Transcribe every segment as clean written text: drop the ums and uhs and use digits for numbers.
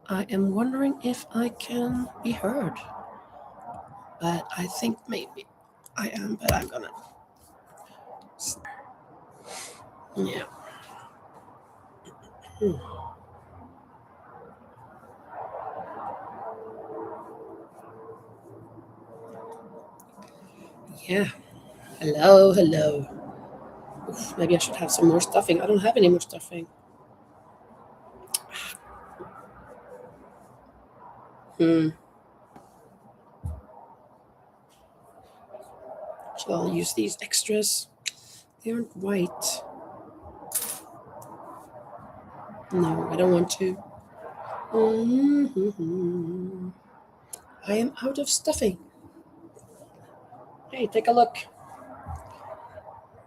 I am wondering if I can be heard. But I think maybe I am, but I'm gonna. Yeah. Hmm. Yeah. Hello, hello. Oof, maybe I should have some more stuffing. I don't have any more stuffing. Hmm. So I'll use these extras. They aren't white. No, I don't want to. Mm-hmm. I am out of stuffing. Hey, take a look.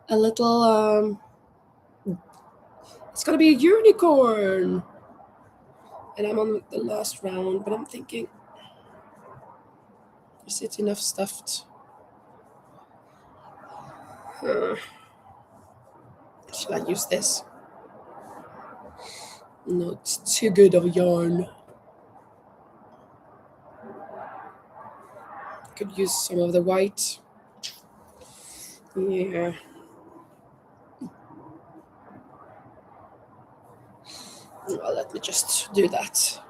A little, it's gonna be a unicorn. And I'm on the last round, but I'm thinking, is it enough stuffed? Uh, should I use this? No, it's too good of a yarn. Could use some of the white. Yeah. Well, let me just do that.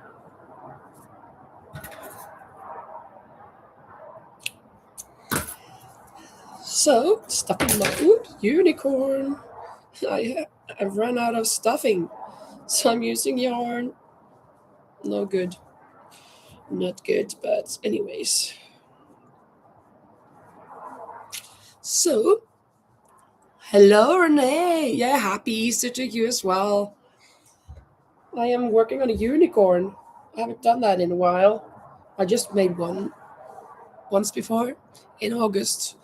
So, stuffing my unicorn. I've run out of stuffing, so I'm using yarn. No good. Not good, but anyways. So, hello, Renee. Yeah, happy Easter to you as well. I am working on a unicorn. I haven't done that in a while. I just made one once before in August.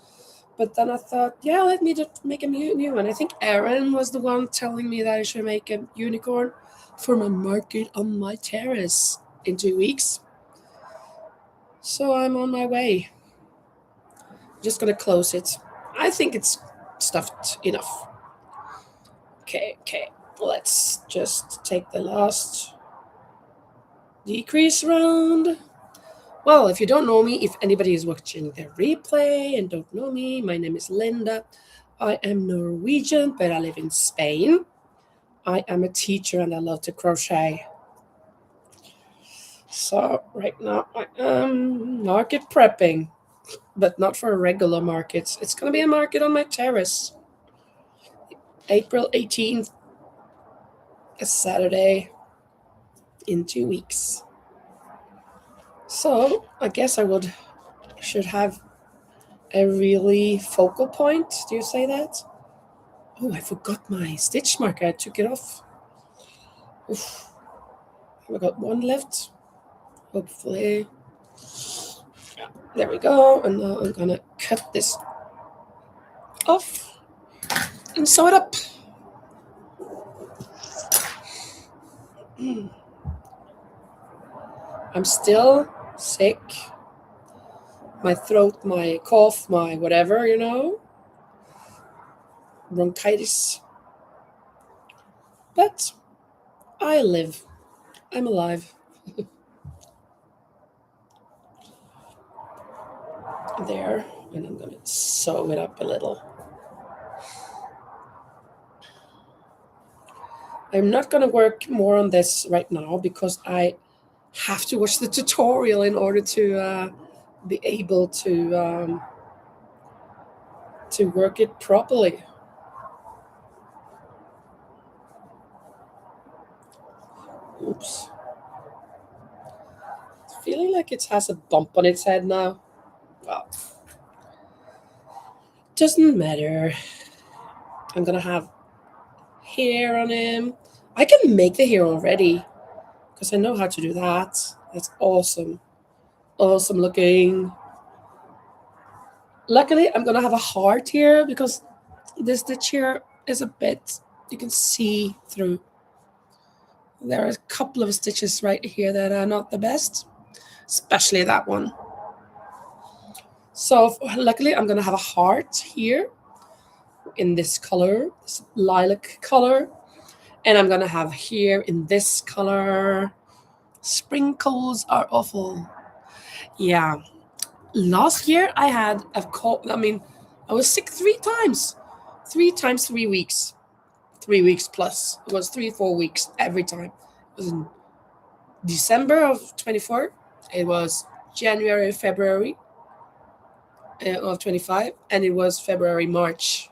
But then I thought, yeah, let me just make a new one. I think Erin was the one telling me that I should make a unicorn for my market on my terrace in 2 weeks. So I'm on my way. Just gonna close it. I think it's stuffed enough. Okay. Let's just take the last decrease round. Well, if you don't know me, if anybody is watching the replay and don't know me, my name is Linda. I am Norwegian, but I live in Spain. I am a teacher and I love to crochet. So right now I am market prepping, but not for regular markets. It's gonna be a market on my terrace. April 18th, a Saturday in 2 weeks. So I guess should have a really focal point. Do you say that? Oh, I forgot my stitch marker. I took it off. Oof. I got one left. Hopefully. Yeah, there we go. And now I'm gonna cut this off and sew it up. I'm still sick. My throat, my cough, my whatever, bronchitis. But I live. I'm alive. There. And I'm gonna sew it up a little. I'm not gonna work more on this right now because I have to watch the tutorial in order to be able to work it properly. Oops. It's feeling like it has a bump on its head now. Well, doesn't matter. I'm gonna have hair on him. I can make the hair already because I know how to do that. That's awesome. Awesome looking. Luckily, I'm gonna have a heart here because this stitch here is a bit, you can see through. There are a couple of stitches right here that are not the best, especially that one. So luckily I'm gonna have a heart here in this color, this lilac color, and I'm gonna have here in this color Sprinkles are awful. Yeah. Last year I had a cold. I mean, I was sick 3 times. 3 times 3 weeks. 3 weeks plus. It was 3 4 weeks every time. It was in December of 24. It was January, February of 25, and it was February, March.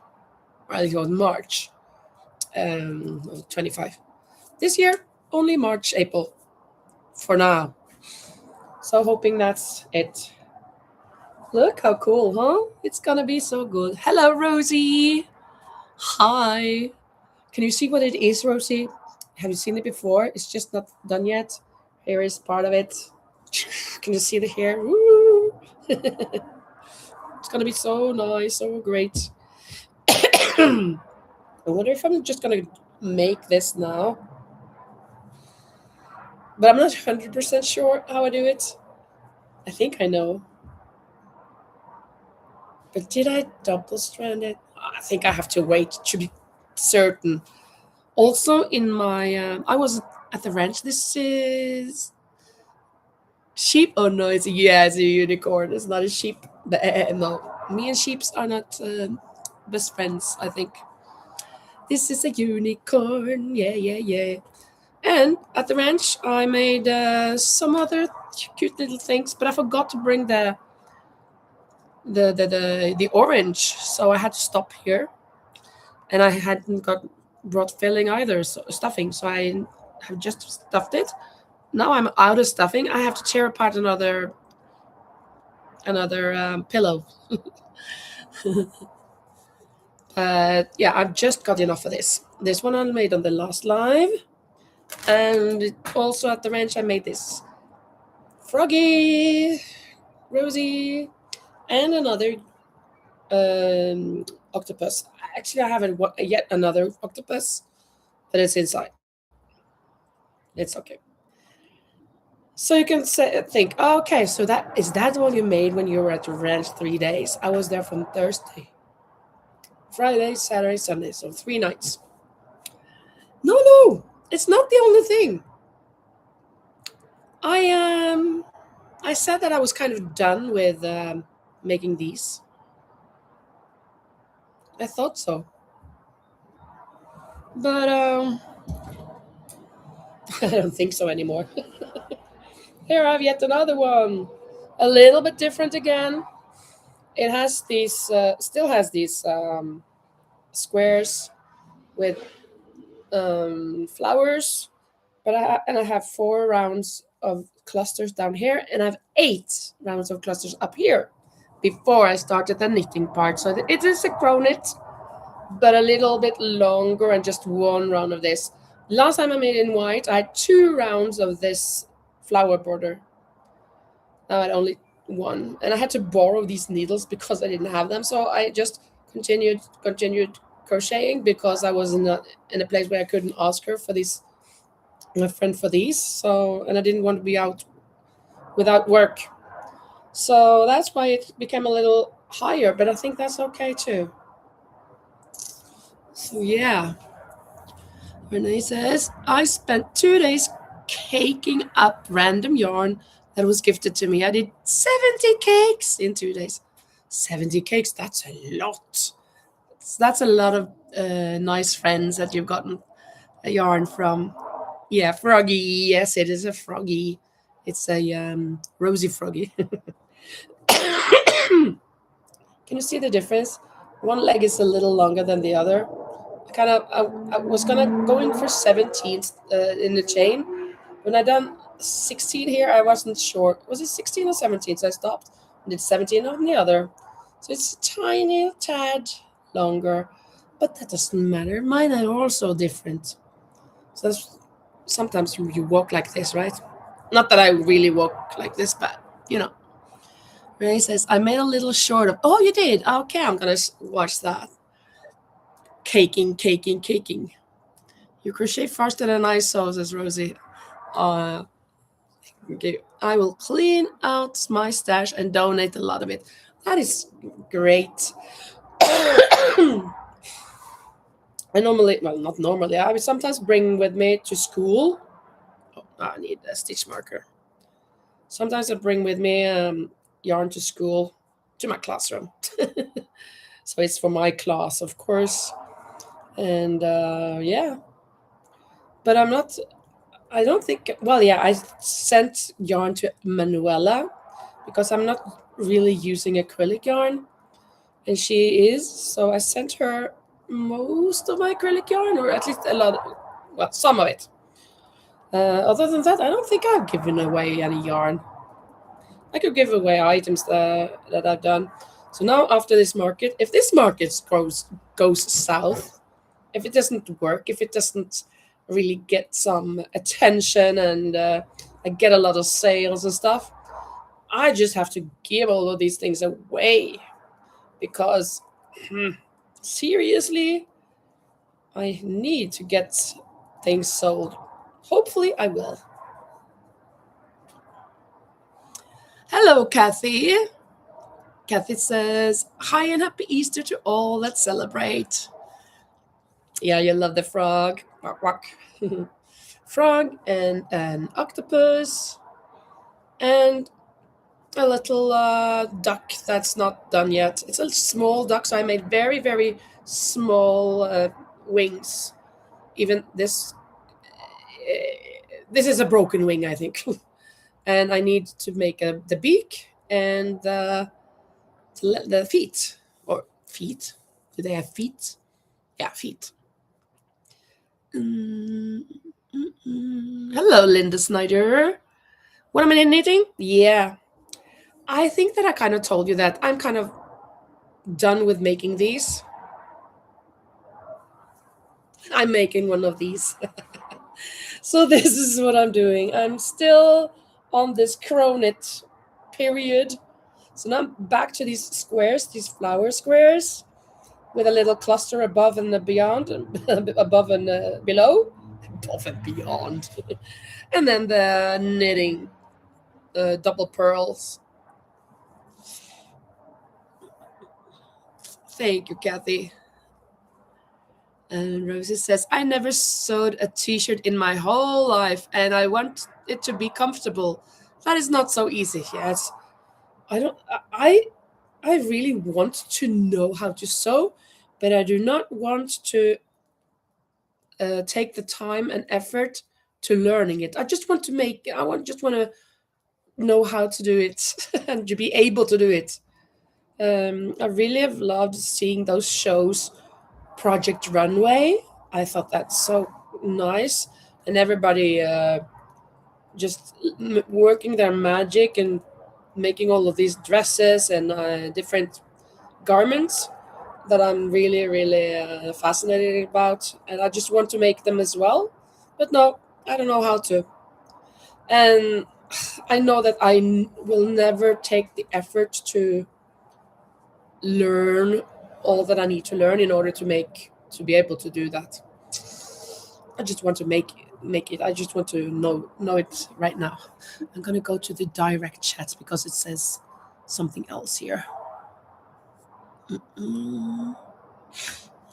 Or I think it was March of 25. This year, only March, April for now. So hoping that's it. Look how cool, huh? It's gonna be so good. Hello, Rosie. Hi. Can you see what it is, Rosie? Have you seen it before? It's just not done yet. Here is part of it. Can you see the hair? Woo! It's gonna be so nice, so great. I wonder if I'm just gonna make this now, but I'm not 100% sure how I do it. I think I know, but did I double strand it? I think I have to wait to be certain. Also, in my I was at the ranch. This is sheep. Oh no, it's a unicorn. It's not a sheep. No, me and sheeps are not best friends. I think this is a unicorn. Yeah, yeah, yeah. And at the ranch, I made some other cute little things, but I forgot to bring the orange, so I had to stop here, and I hadn't got brought filling either, so stuffing. So I have just stuffed it. Now I'm out of stuffing. I have to tear apart another pillow. But yeah, I've just got enough of this. This one I made on the last live, and also at the ranch I made this froggy, Rosie, and another octopus. Actually, I haven't yet another octopus, but it's inside. It's okay. So you can think, oh, okay, so that is that the one you made when you were at the ranch 3 days. I was there from Thursday, Friday, Saturday, Sunday, so 3 nights. No, it's not the only thing. I I said that I was kind of done with making these. I thought so, but I don't think so anymore. Here I have yet another one, a little bit different again. It has these, still has these squares with flowers, but I have 4 rounds of clusters down here, and I have 8 rounds of clusters up here before I started the knitting part. So it is a crow knit, but a little bit longer and just 1 round of this. Last time I made it in white, I had 2 rounds of this flower border. Now I had only one, and I had to borrow these needles because I didn't have them. So I just continued crocheting because I was in a place where I couldn't ask her for these, my friend, for these. So, and I didn't want to be out without work. So that's why it became a little higher, but I think that's okay too. So yeah, Renee says, I spent 2 days caking up random yarn that was gifted to me. I did 70 cakes in 2 days. 70 cakes, that's a lot. That's a lot of nice friends that you've gotten a yarn from. Yeah, froggy. Yes, it is a froggy. It's a rosy froggy. Can you see the difference? One leg is a little longer than the other. I was gonna going for 17 in the chain. When I done 16 here, I wasn't sure. Was it 16 or 17? So I stopped and did 17 on the other. So it's a tiny tad longer, but that doesn't matter. Mine are also different. So that's, sometimes you walk like this, right? Not that I really walk like this, but you know. Ray says, I made a little short of. Oh, you did? Okay, I'm gonna watch that. Caking. You crochet faster than I saw, says Rosie. Uh, okay. I will clean out my stash and donate a lot of it. That is great. I normally, well, not normally, I would sometimes bring with me to school. I need a stitch marker. Sometimes I bring with me yarn to school, to my classroom. So it's for my class, of course. And yeah, but I don't think, well, yeah, I sent yarn to Manuela because I'm not really using acrylic yarn, and she is. So I sent her most of my acrylic yarn, or at least a lot, well, some of it. Other than that, I don't think I've given away any yarn. I could give away items that I've done. So now after this market, if this market goes south, if it doesn't work, if it doesn't really get some attention and I get a lot of sales and stuff, I just have to give all of these things away because seriously, I need to get things sold. Hopefully, I will. Hello, Kathy. Kathy says, "Hi and happy Easter to all. Let's celebrate." Yeah, you love the frog. Quack, quack. Frog and an octopus and a little duck that's not done yet. It's a small duck, so I made very, very small wings. Even this is a broken wing, I think. And I need to make the beak and the feet. Or feet? Do they have feet? Yeah, feet. Mm, Hello, Linda Snyder. What am I knitting? Yeah. I think that I kind of told you that I'm kind of done with making these. I'm making one of these. So this is what I'm doing. I'm still on this cronut period. So now I'm back to these squares, these flower squares, with a little cluster above and beyond, above and below, above and beyond, and then the knitting double pearls. Thank you, Kathy. And Rosie says, I never sewed a t-shirt in my whole life and I want it to be comfortable. That is not so easy. Yes. I don't I really want to know how to sew, but I do not want to take the time and effort to learning it. I just want to just want to know how to do it and to be able to do it. I really have loved seeing those shows Project Runway. I thought that's so nice, and everybody just working their magic and making all of these dresses and different garments that I'm really, really fascinated about, and I just want to make them as well. But no, I don't know how to, and I know that will never take the effort to learn all that I need to learn in order to be able to do that. I just want to make it. I just want to know it right now. I'm gonna go to the direct chat because it says something else here.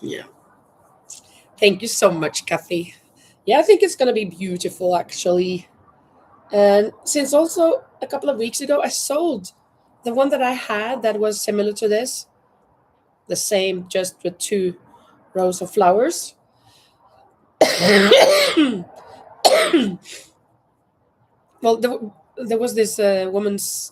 Yeah. Thank you so much, Kathy. Yeah, I think it's gonna be beautiful actually. And since also a couple of weeks ago I sold the one that I had that was similar to this, the same just with 2 rows of flowers. Well, there was this woman's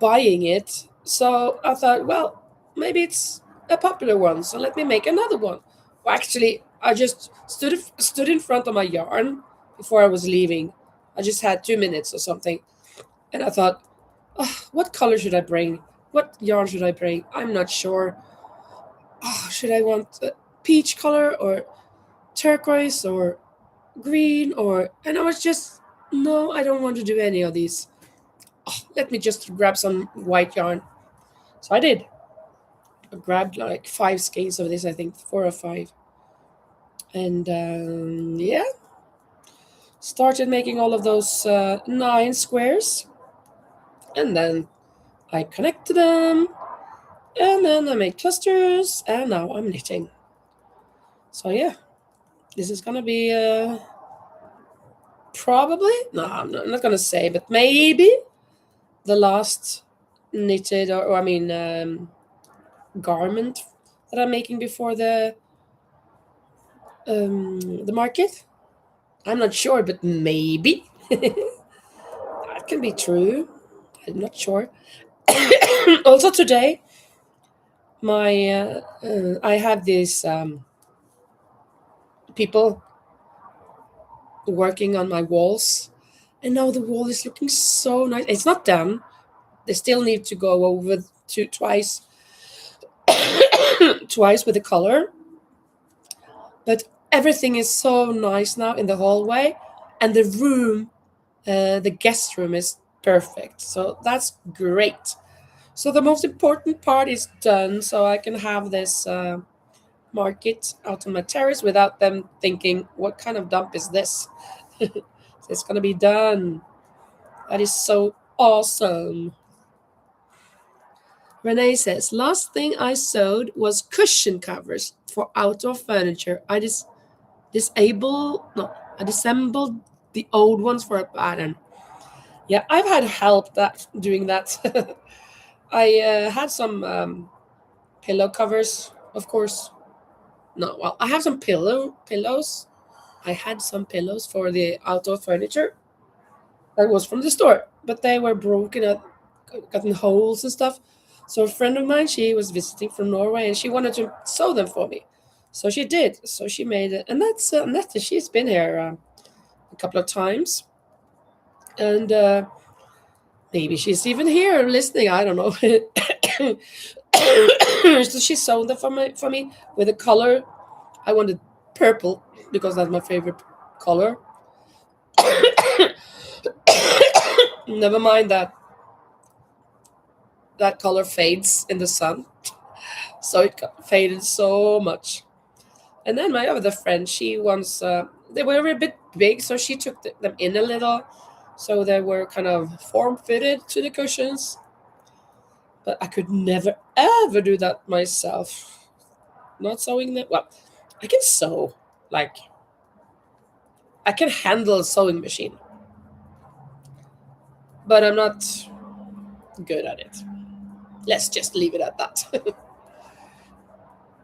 buying it, so I thought, well, maybe it's a popular one, so let me make another one. Well, actually, I just stood in front of my yarn before I was leaving. I just had 2 minutes or something, and I thought, oh, what color should I bring? What yarn should I bring? I'm not sure. Oh, should I want a peach color or turquoise or green or? And I was just, no, I don't want to do any of these. Oh, let me just grab some white yarn. So I did. I grabbed like 5 skeins of this, I think 4 or 5, and yeah, started making all of those 9 squares, and then I connected them, and then I made clusters, and now I'm knitting. So yeah, this is gonna be probably, no, I'm not gonna say, but maybe the last knitted or I mean garment that I'm making before the market. I'm not sure, but maybe that can be true. I'm not sure. Also today, my I have these people working on my walls, and now the wall is looking so nice. It's not done. They still need to go over twice, twice with the color, but everything is so nice now in the hallway, and the room, the guest room is perfect. So that's great. So the most important part is done, so I can have this market out on my terrace without them thinking, "What kind of dump is this?" It's gonna be done. That is so awesome. Renee says, last thing I sewed was cushion covers for outdoor furniture. I disassembled the old ones for a pattern. Yeah, I've had help that doing that. I had some pillow covers, of course. No, well, I have some pillows. I had some pillows for the outdoor furniture that was from the store, but they were broken up, gotten holes and stuff. So a friend of mine, she was visiting from Norway, and she wanted to sew them for me. So she did. So she made it, and that's Netta. She's been here a couple of times, and maybe she's even here listening. I don't know. So she sewed them for me with a color. I wanted purple because that's my favorite color. Never mind that color fades in the sun, so it faded so much. And then my other friend, she wants they were a bit big, so she took them in a little, so they were kind of form fitted to the cushions. But I could never ever do that myself. Not sewing them. Well, I can sew, like I can handle a sewing machine, but I'm not good at it. Let's just leave it at that.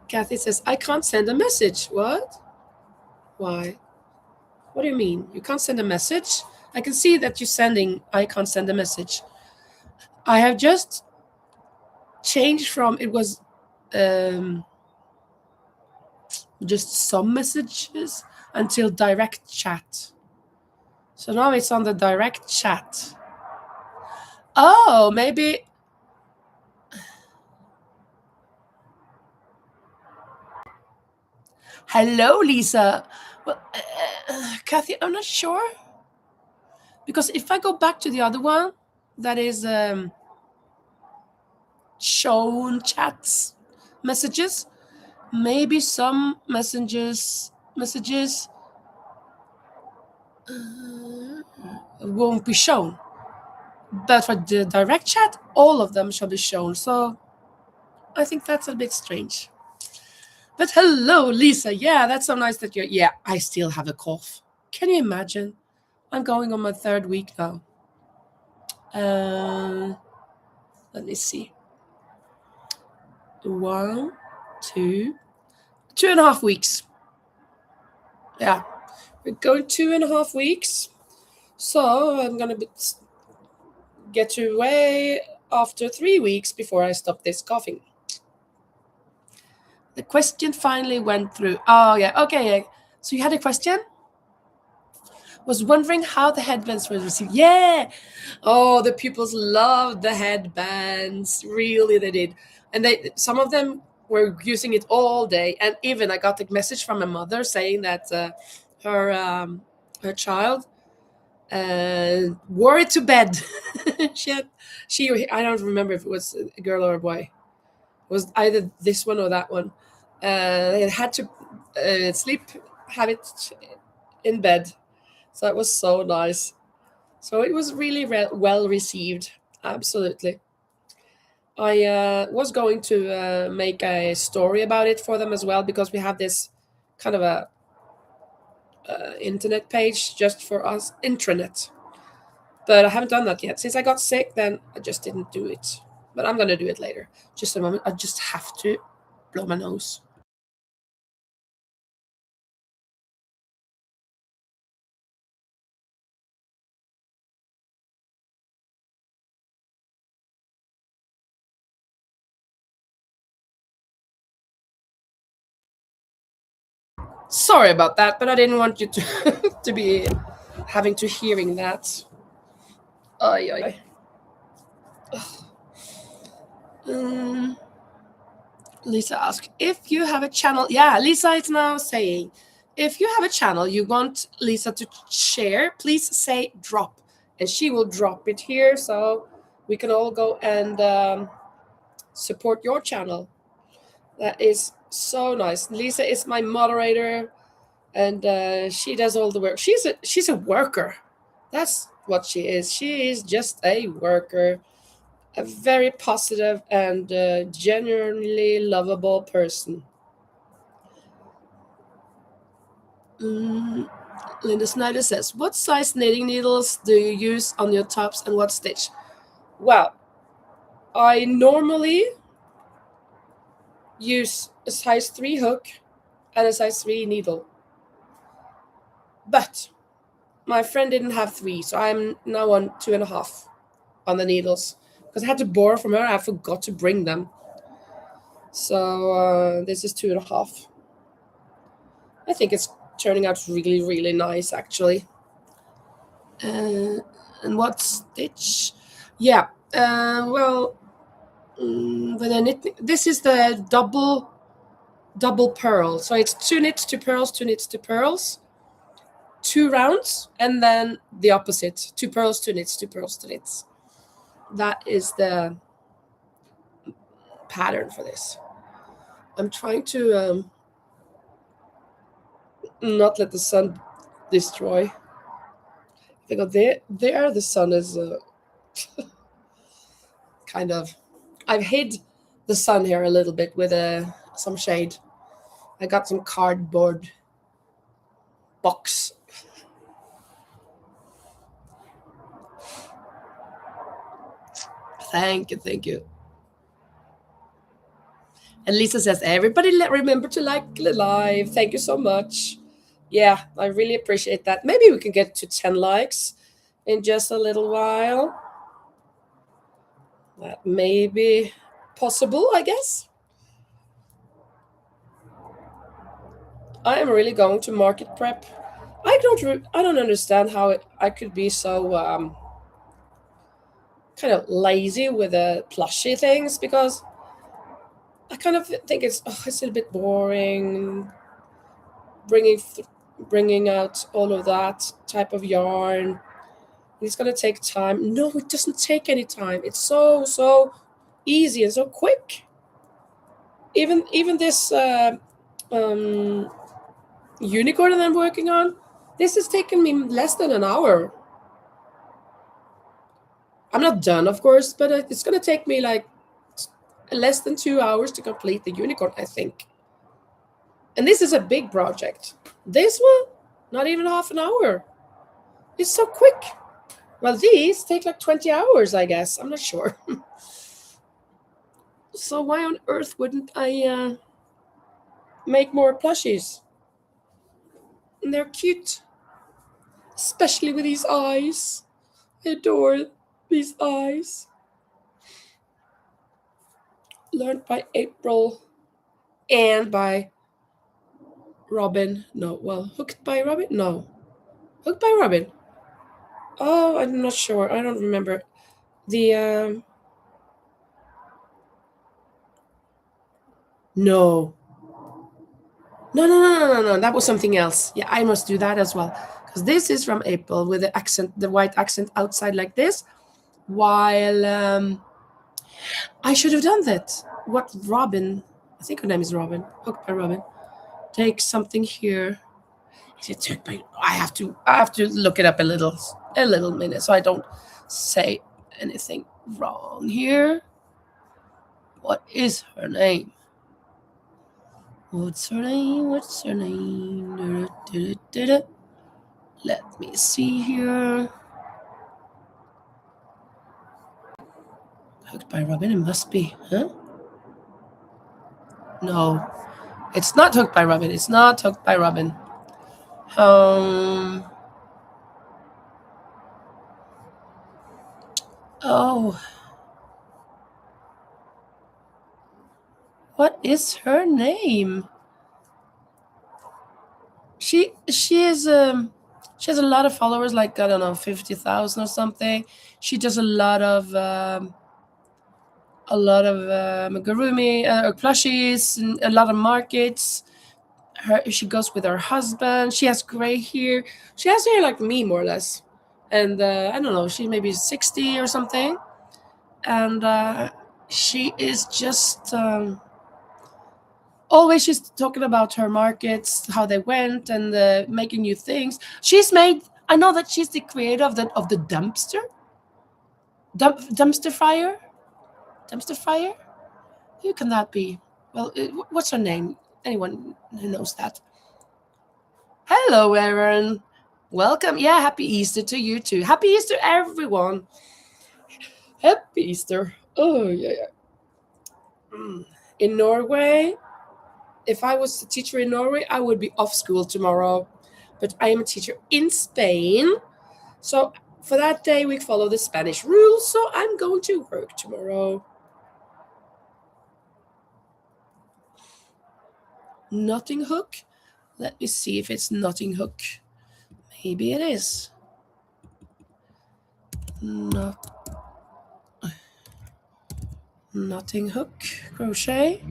Kathy says, I can't send a message. What? Why? What do you mean? You can't send a message? I can see that you're sending, I can't send a message. I have just changed from it was um, just some messages until direct chat. So now it's on the direct chat. Oh, maybe. Hello, Lisa. Well, Kathy, I'm not sure. Because if I go back to the other one, that is shown chats messages, maybe some messages won't be shown. But for the direct chat, all of them shall be shown. So I think that's a bit strange. But hello, Lisa. Yeah, that's so nice that you're. Yeah, I still have a cough. Can you imagine? I'm going on my third week now. Uh, Let me see. 1, 2, 2.5 weeks. Yeah, we're going 2.5 weeks. So I'm gonna get away after 3 weeks before I stop this coughing. The question finally went through. Oh yeah, okay. Yeah. So you had a question? Was wondering how the headbands were received. Yeah. Oh, the pupils loved the headbands. Really, they did. And some of them were using it all day. And even I got a message from a mother saying that her her child wore it to bed. she had, she I don't remember if it was a girl or a boy. It was either this one or that one. They had to have it in bed. So it was so nice. So it was really well received. Absolutely. I was going to make a story about it for them as well because we have this kind of a internet page just for us intranet. But I haven't done that yet. Since I got sick, then I just didn't do it. But I'm gonna do it later. Just a moment. I just have to blow my nose. Sorry about that, but I didn't want you to to be having to hearing that. Ay, ay. Um, Lisa asked if you have a channel. Yeah, Lisa is now saying, if you have a channel you want Lisa to share, please say drop, and she will drop it here so we can all go and support your channel. That is so nice. Lisa is my moderator, and she does all the work. She's a worker. That's what she is. She is just a worker, a very positive and genuinely lovable person. Mm, Linda Snyder says, "What size knitting needles do you use on your tops, and what stitch?" Well, I normally use a size 3 hook and a size 3 needle, but my friend didn't have 3, so I'm now on 2.5 on the needles because I had to borrow from her. I forgot to bring them, so this is 2.5. I think it's turning out really, really nice, actually. And what stitch? Yeah. Well, when I knit, this is the double purl. So it's 2 knits, 2 purls, 2 knits, 2 purls, 2 rounds, and then the opposite: 2 purls, 2 knits, 2 purls, 2 knits. That is the pattern for this. I'm trying to not let the sun destroy. Because there the sun is kind of. I've hid the sun here a little bit with some shade. I got some cardboard box. Thank you, thank you. And Lisa says, everybody remember to like the live. Thank you so much. Yeah, I really appreciate that. Maybe we can get to 10 likes in just a little while. That may be possible, I guess. I am really going to market prep. I don't understand how I could be so kind of lazy with the plushy things, because I kind of think it's a bit boring bringing bringing out all of that type of yarn. It's gonna take time. No, it doesn't take any time. It's so easy and so quick. Even this um, unicorn that I'm working on, this has taken me less than an hour. I'm not done, of course, but it's gonna take me like less than 2 hours to complete the unicorn, I think. And this is a big project. This one, not even half an hour. It's so quick. Well, these take like 20 hours, I guess. I'm not sure. So why on earth wouldn't I make more plushies? And they're cute, especially with these eyes. I adore these eyes. Learned by April and by Robin. No, well, hooked by Robin? No. Hooked by Robin. Oh, I'm not sure. I don't remember. The no. No. That was something else. Yeah, I must do that as well. Because this is from April with the accent, the white accent outside like this. While I should have done that. What Robin, I think her name is Robin, hooked by Robin, take something here. Is it hooked by? I have to look it up a little minute so I don't say anything wrong here. What is her name? What's her name? What's her name? Let me see here. Hooked by Robin, it must be, huh? No, it's not Hooked by Robin. It's not Hooked by Robin. Oh, what is her name? She has a lot of followers, like I don't know, 50,000 or something. She does a lot of amigurumi plushies and a lot of markets. She goes with her husband. She has gray hair. She has hair like me, more or less. And I don't know, she maybe 60 or something. And she is just always she's talking about her markets, how they went, and making new things. She's made. I know that she's the creator of the dumpster fire. Dumpster fire. Who can that be? Well, what's her name? Anyone who knows that? Hello, Erin. Welcome. Yeah, happy Easter to you too. Happy Easter, everyone. Happy Easter. Oh, yeah, yeah. In Norway, if I was a teacher in Norway, I would be off school tomorrow. But I am a teacher in Spain. So for that day, we follow the Spanish rules. So I'm going to work tomorrow. Notting Hook. Let me see if it's Notting Hook. Maybe it is. Notting Hook crochet.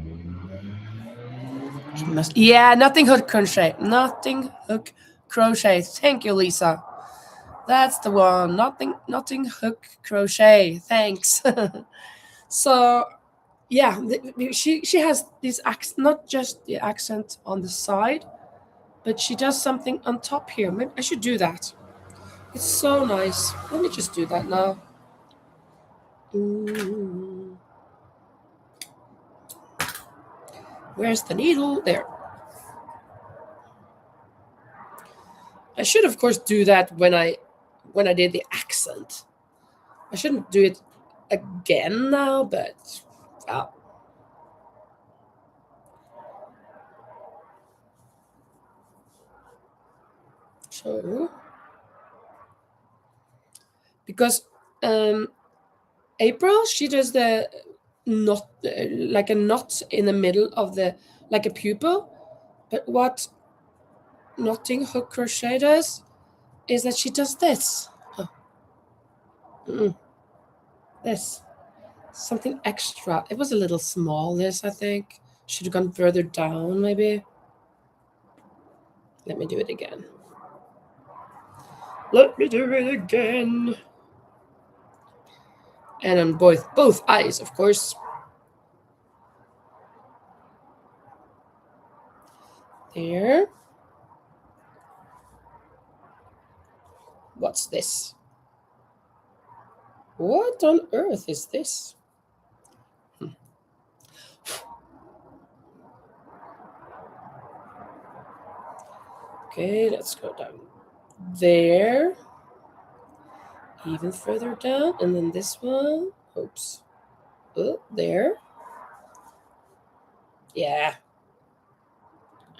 Yeah, Notting Hook crochet. Notting Hook crochet. Thank you, Lisa. That's the one. Notting Hook crochet. Thanks. So yeah, she has this accent, not just the accent on the side, but she does something on top here. Maybe I should do that. It's so nice. Let me just do that now. Where's the needle? There. I should, of course, do that when I did the accent. I shouldn't do it again now, but so because April, she does the knot, like a knot in the middle of the, like a pupil. But what Notting Hook crochet does is that she does this. This. Something extra. It was a little small, this, I think. Should have gone further down, maybe. Let me do it again. Let me do it again. And on both eyes, of course. There. What's this? What on earth is this? Okay, let's go down there. Even further down. And then this one. Oops. Oh, there. Yeah.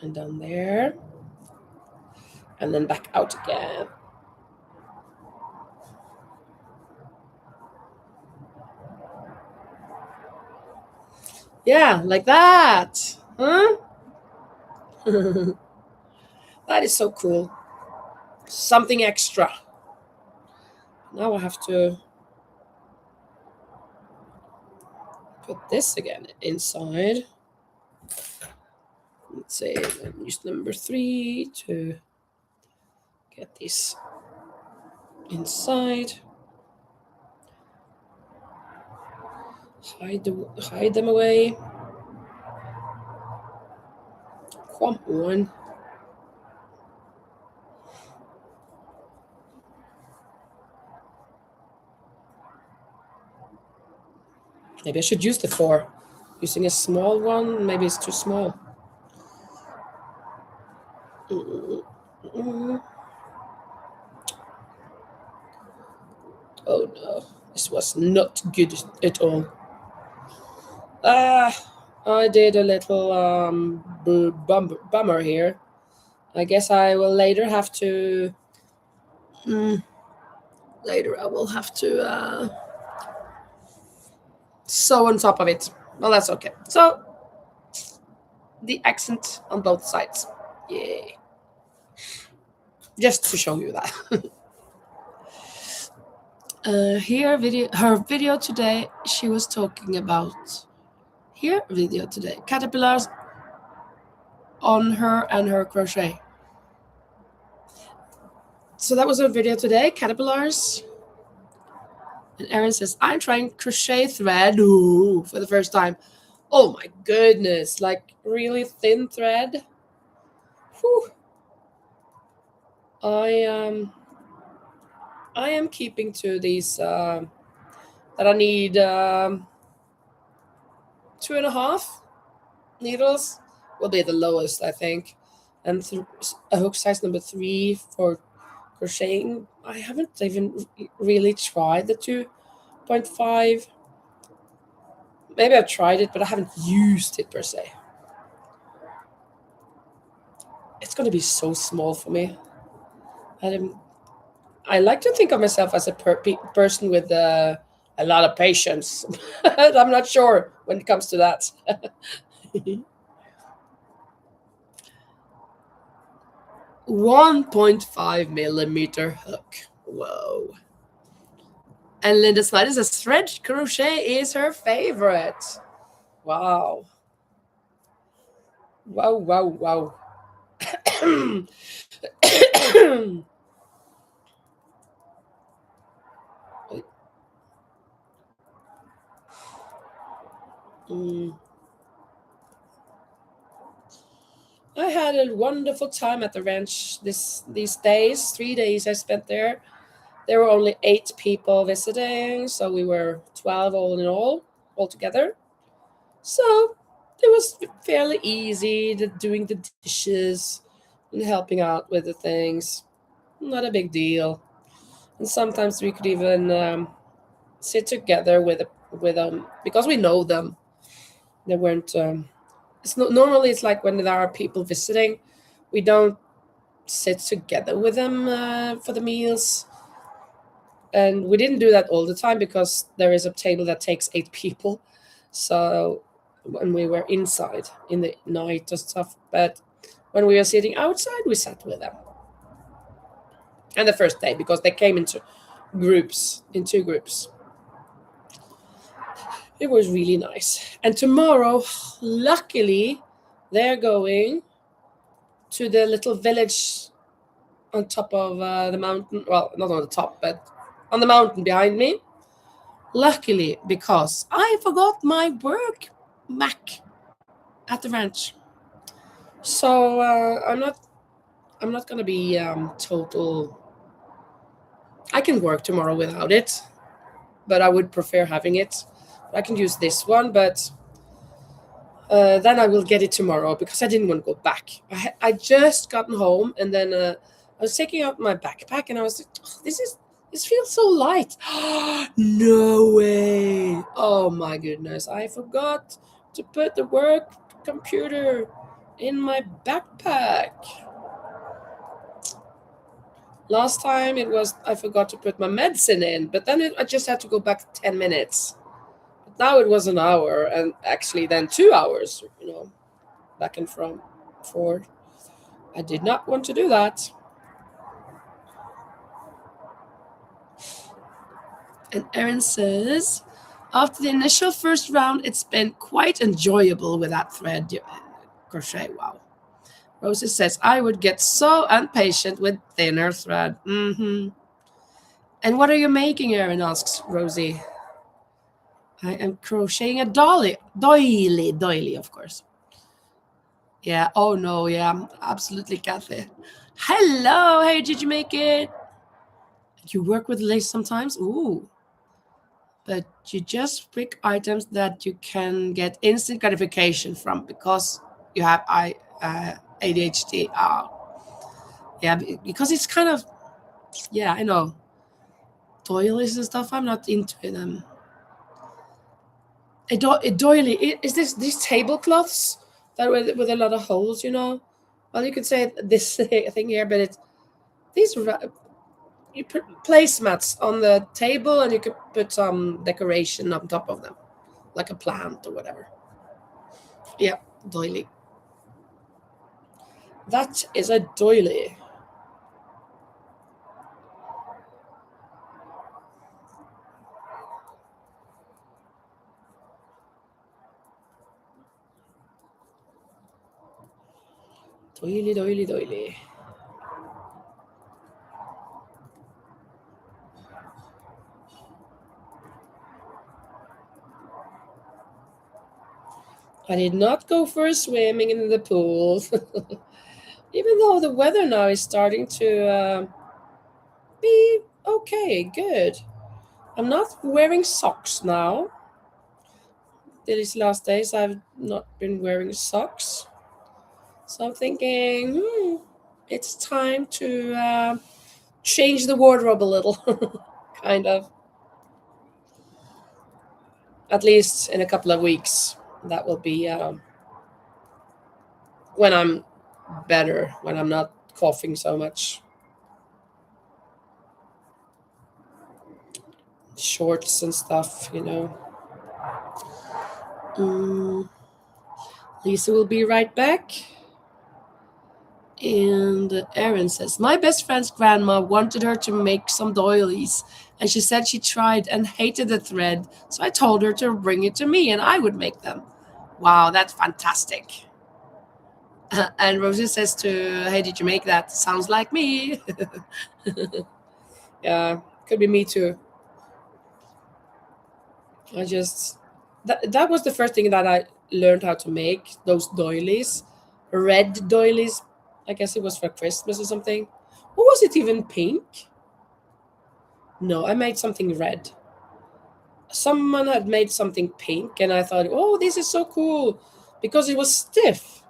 And down there. And then back out again. Yeah, like that. Huh? That is so cool. Something extra. Now I have to put this again inside. Let's say use number 3 to get this inside. Hide them away. Come on. Maybe I should use the 4. Using a small one, maybe it's too small. Oh no, this was not good at all. I did a little bummer here. I guess I will later have to. Mm, later, I will have to sew on top of it. Well, that's okay. So the accent on both sides. Yay! Just to show you that. Her video today. She was talking about here video today. Caterpillars on her and her crochet. So that was her video today. Caterpillars. And Erin says, I'm trying crochet thread for the first time. Oh my goodness, like really thin thread. Whew. I am keeping to these that I need 2.5 needles will be the lowest, I think, and a hook size number 3 for crocheting. I haven't even really tried the 2.5. Maybe I've tried it, but I haven't used it per se. It's going to be so small for me. I like to think of myself as a person with a lot of patience. I'm not sure when it comes to that. 1.5 millimeter hook. Whoa. And Linda Snyder says thread crochet is her favorite. Wow. Wow, wow, wow. I had a wonderful time at the ranch these days. 3 days I spent there. There were only 8 people visiting, so we were 12 all in all together. So it was fairly easy doing the dishes and helping out with the things. Not a big deal. And sometimes we could even sit together with them because we know them. They weren't. It's not normally. It's like when there are people visiting, we don't sit together with them for the meals. And we didn't do that all the time because there is a table that takes 8 people. So when we were inside in the night or stuff, but when we were sitting outside, we sat with them. And the first day, because they came into groups, in 2 groups. It was really nice. And tomorrow, luckily, they're going to the little village on top of the mountain. Well, not on the top, but on the mountain behind me. Luckily, because I forgot my work Mac at the ranch. So I'm not gonna be total. I can work tomorrow without it, but I would prefer having it. I can use this one, but then I will get it tomorrow because I didn't want to go back. I just gotten home and then I was taking out my backpack and I was like, oh, this feels so light. No way! Oh my goodness! I forgot to put the work computer in my backpack. Last time it was I forgot to put my medicine in, but then I just had to go back 10 minutes. But now it was an hour, and actually then 2 hours, back and from forth. I did not want to do that. And Erin says, after the initial first round, it's been quite enjoyable with that thread crochet. Wow. Rosie says, I would get so impatient with thinner thread. And what are you making, Erin asks Rosie. I am crocheting a doily, of course. Yeah, oh no, yeah, absolutely, Kathy. Hello, hey, did you make it? You work with lace sometimes? Ooh. But you just pick items that you can get instant gratification from because you have ADHD. Yeah, because it's kind of, yeah, I know. doilies and stuff. I'm not into them. A doily is this these tablecloths that with a lot of holes, you know. Well, you could say this thing here, but it's these you put placemats on the table, and you could put some decoration on top of them, like a plant or whatever. Yeah, doily. That is a doily. Doily, doily, doily. I did not go for a swimming in the pool, even though the weather now is starting to be okay, good. I'm not wearing socks now. These last days, I've not been wearing socks. So I'm thinking, it's time to change the wardrobe a little, kind of. At least in a couple of weeks. That will be when I'm better, when I'm not coughing so much. Shorts and stuff, you know. Mm, Lisa will be right back. And Erin says, my best friend's grandma wanted her to make some doilies, and she said she tried and hated the thread. So I told her to bring it to me and I would make them. Wow, that's fantastic. And Rosie says to, hey, did you make that? Sounds like me. Yeah, could be me too. I just that was the first thing that I learned how to make, those doilies, red doilies. I guess it was for Christmas or something. Or was it even pink? No, I made something red. Someone had made something pink, and I thought, oh, this is so cool because it was stiff.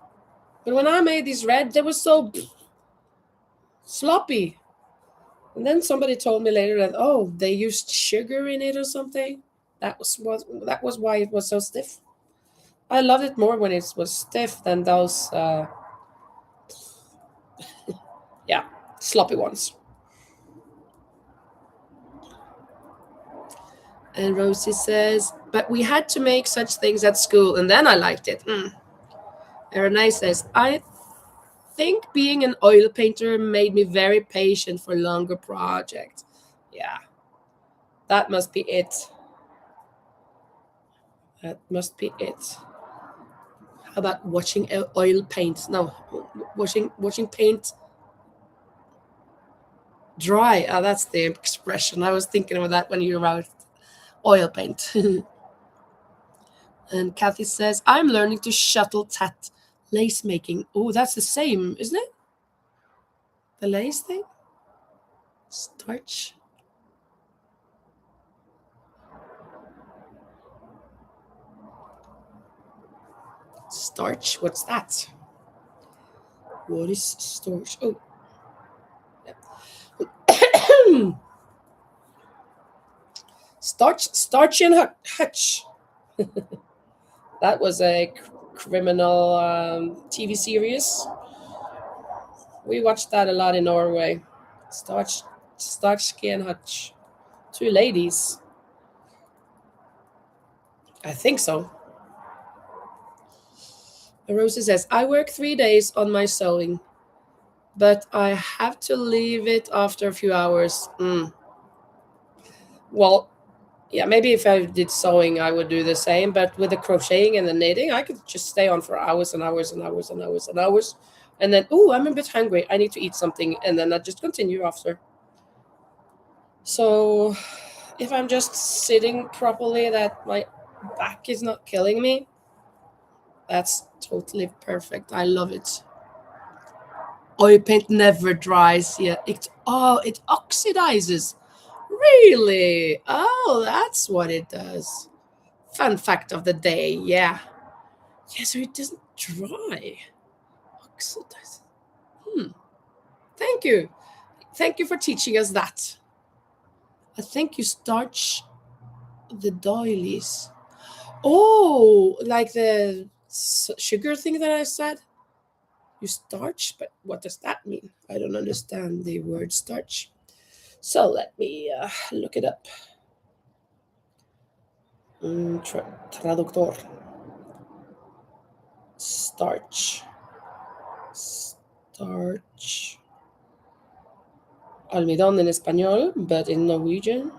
But when I made this red, they were so sloppy. And then somebody told me later that, oh, they used sugar in it or something. That was why it was so stiff. I loved it more when it was stiff than those, yeah, sloppy ones. And Rosie says, but we had to make such things at school, and then I liked it. And Renee says, I think being an oil painter made me very patient for longer projects. Yeah, that must be it. That must be it. How about watching oil paint? No, watching paint dry. Oh, that's the expression. I was thinking of that when you wrote oil paint. And Kathy says, I'm learning to shuttle tat lace making. Oh, that's the same, isn't it? The lace thing? Starch. Starch? What's that? What is starch? Oh, yeah. Starch and Hutch. That was a criminal TV series. We watched that a lot in Norway. Starch, Starsky and Hutch. Two ladies. I think so. Rosie says, I work 3 days on my sewing, but I have to leave it after a few hours. Well, yeah, maybe if I did sewing, I would do the same. But with the crocheting and the knitting, I could just stay on for hours and hours and hours and hours and hours. And then, oh, I'm a bit hungry. I need to eat something. And then I just continue after. So if I'm just sitting properly, that my back is not killing me, that's totally perfect. I love it. Oil paint never dries. Yeah, it oxidizes. Really? Oh, that's what it does. Fun fact of the day. Yeah. Yeah, so it doesn't dry. Oxidize. Hmm. Thank you. Thank you for teaching us that. I think you starch the doilies. Oh, like the sugar thing that I said? You starch, but what does that mean? I don't understand the word starch. So let me look it up. Traductor. Starch. Starch. Almidón in español, but in Norwegian.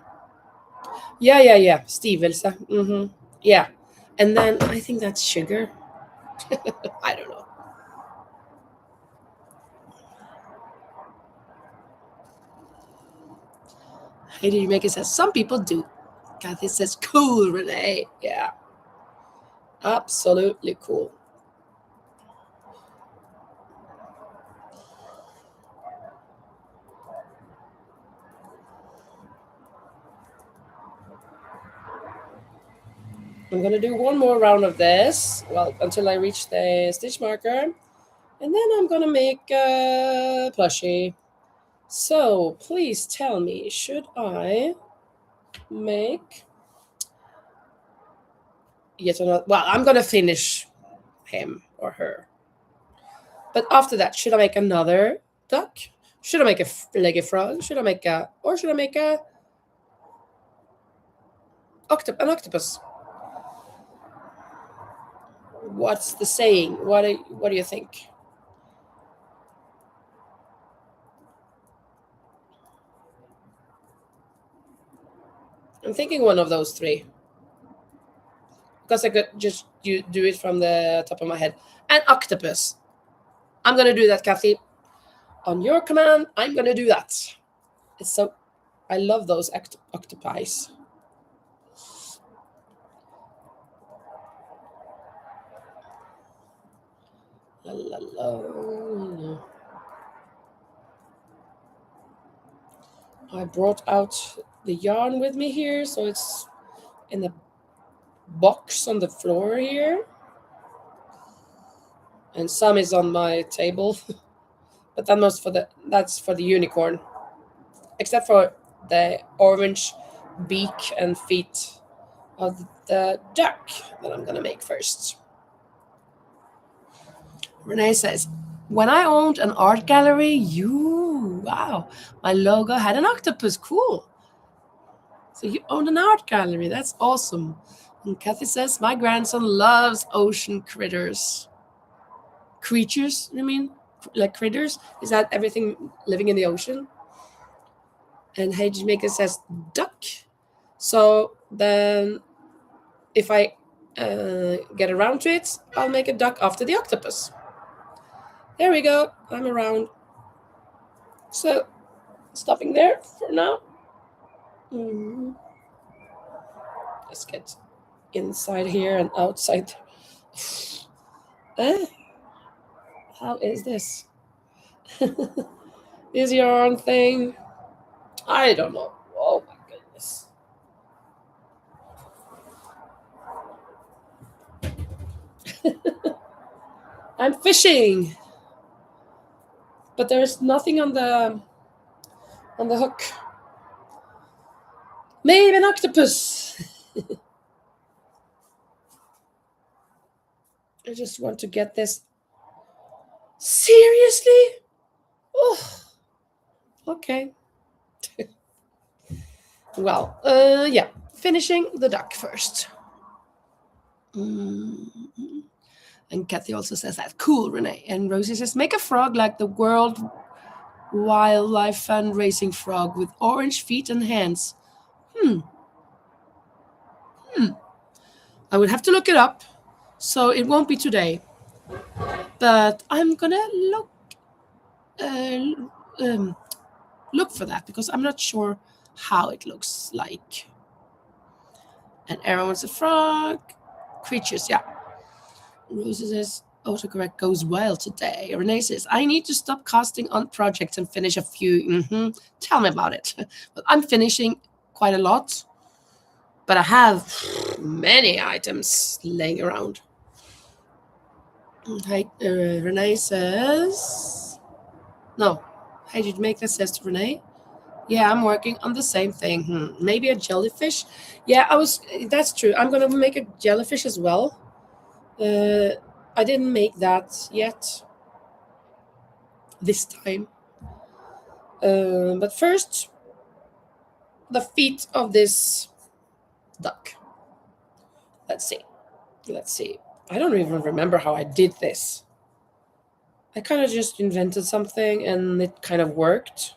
Yeah. Stivelse. Yeah. And then I think that's sugar. I don't know. How do you make it? Says some people do. Kathy says cool, Renee. Yeah. Absolutely cool. I'm gonna do one more round of this, well, until I reach the stitch marker, and then I'm gonna make a plushie. So please tell me, should I make yet another? Well, I'm gonna finish him or her, but after that, should I make another duck? Should I make a frog? Should I make a, or should I make a an octopus? What's the saying? What do you think? I'm thinking one of those three because I could just do it from the top of my head. An octopus. I'm gonna do that, Kathy. On your command, I'm gonna do that. It's so. I love those octopi. La, la, la. I brought out the yarn with me here, so it's in the box on the floor here, and some is on my table, but that's for the unicorn, except for the orange beak and feet of the duck that I'm gonna make first. Renee says, when I owned an art gallery, wow, my logo had an octopus. Cool. So you owned an art gallery. That's awesome. And Kathy says, my grandson loves ocean critters. Creatures, you mean? Like critters? Is that everything living in the ocean? And Hedge Maker says, duck. So then if I get around to it, I'll make a duck after the octopus. There we go. I'm around. So, stopping there for now. Let's get inside here and outside. How is this? Is yarn thing? I don't know. Oh my goodness. I'm fishing, but there's nothing on the hook. Maybe an octopus. I just want to get this. Seriously? Oh, okay. Well, yeah, finishing the duck first. And Kathy also says that. Cool, Renee. And Rosie says, make a frog like the World Wildlife Fundraising frog with orange feet and hands. I would have to look it up, so it won't be today. But I'm gonna look for that because I'm not sure how it looks like. And Aaron wants a frog. Creatures, yeah. Rosie says, autocorrect goes well today. Renee says, I need to stop casting on projects and finish a few. Tell me about it. But I'm finishing quite a lot. But I have many items laying around. Renee says, no. How did you make that says to Renee? Yeah, I'm working on the same thing. Maybe a jellyfish. Yeah, that's true. I'm gonna make a jellyfish as well. I didn't make that yet this time. But first, the feet of this duck. Let's see. Let's see. I don't even remember how I did this. I kind of just invented something and it kind of worked.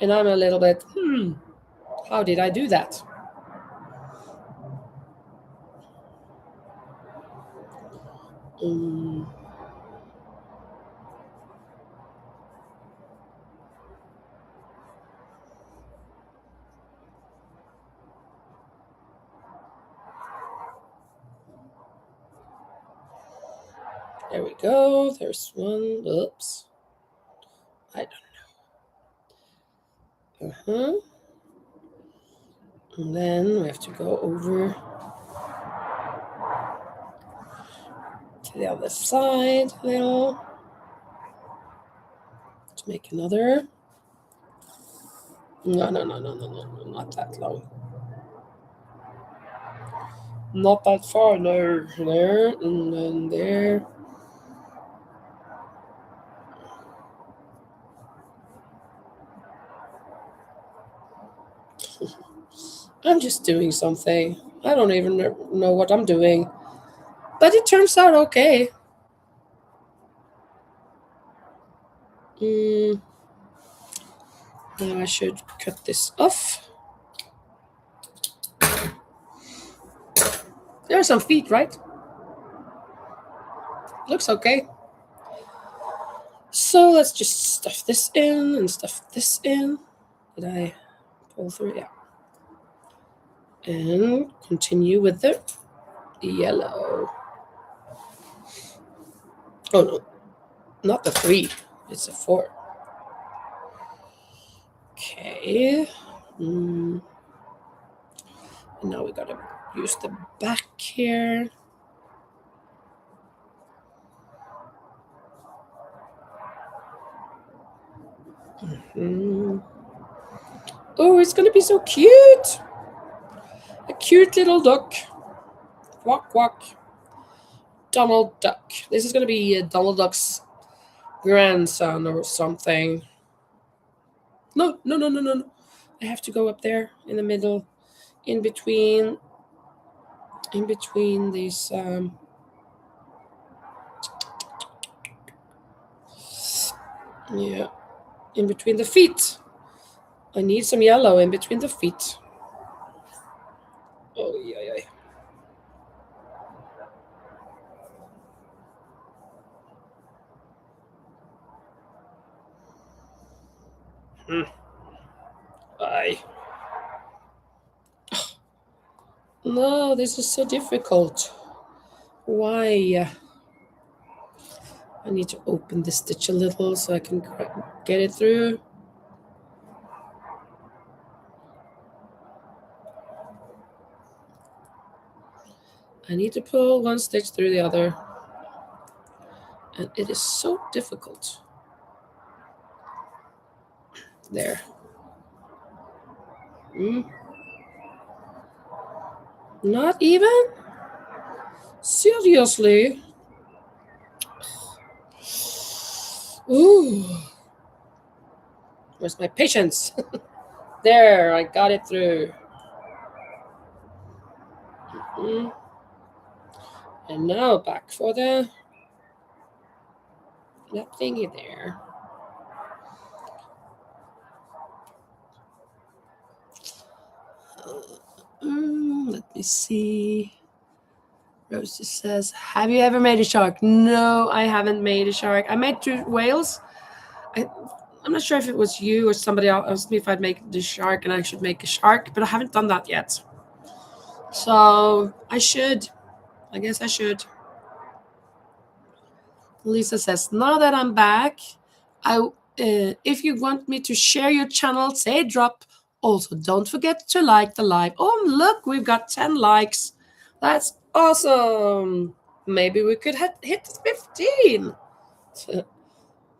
And I'm a little bit, how did I do that? Um, there we go. There's one. Oops. I don't know. And then we have to go over to the other side a little to make another. No, not that long. Not that far. No, there, and then there. I'm just doing something. I don't even know what I'm doing. But it turns out okay. Now I should cut this off. There are some feet, right? Looks okay. So let's just stuff this in and stuff this in. Did I pull through? Yeah. And continue with the yellow. Oh no, not the 3. It's a 4. Okay. And now we gotta use the back here. Oh, it's gonna be so cute. A cute little duck. Quack, quack. Donald Duck. This is gonna be Donald Duck's grandson or something. No. I have to go up there in the middle, in between these. Yeah, in between the feet. I need some yellow in between the feet. Oh yeah. Aye. No, this is so difficult. Why? I need to open the stitch a little so I can get it through. I need to pull one stitch through the other. And it is so difficult. There. Not even? Seriously? Ooh. Where's my patience? There, I got it through. And now back for that thingy there. Let me see. Rosie says, have you ever made a shark? No, I haven't made a shark. I made 2 whales. I'm not sure if it was you or somebody else asked me if I'd make the shark and I should make a shark, but I haven't done that yet. So I should. I guess I should. Lisa says, now that I'm back, if you want me to share your channel, say drop. Also, don't forget to like the live. Oh, look, we've got 10 likes. That's awesome. Maybe we could hit 15.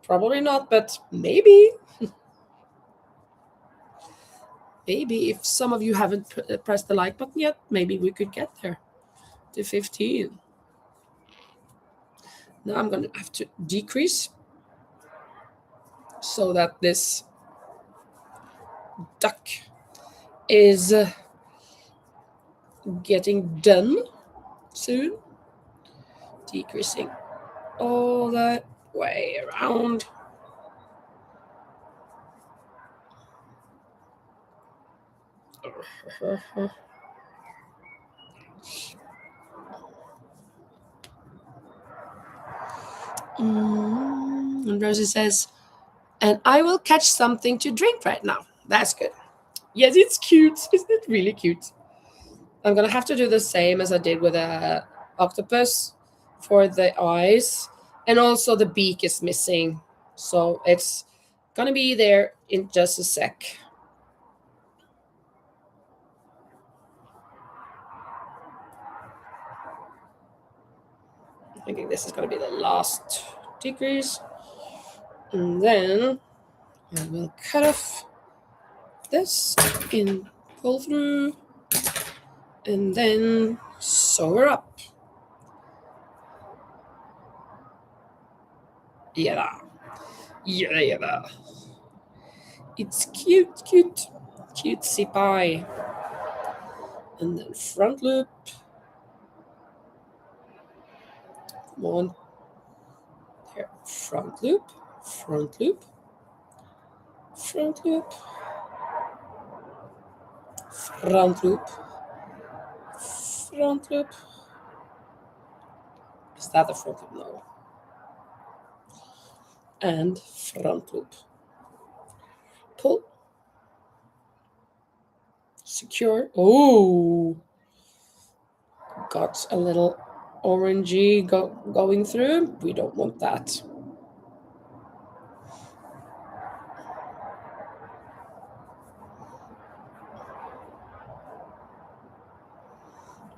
Probably not, but maybe. maybe if some of you haven't pressed the like button yet, maybe we could get there to 15. Now I'm going to have to decrease so that this duck is getting done soon. Decreasing all that way around. And Rosie says, and I will catch something to drink right now. That's good. Yes, it's cute. Isn't it really cute? I'm going to have to do the same as I did with a octopus for the eyes. And also the beak is missing. So it's going to be there in just a sec. I'm thinking this is going to be the last decrease. And then I will cut off this and pull through. And then sew her up. Yeah. It's cute. Cutesy pie. And then front loop. Come on. Here. Front loop. Front loop. Front loop. Front loop. Front loop. Is that the front loop? No. And front loop. Pull. Secure. Oh, got a little orangey going through. We don't want that.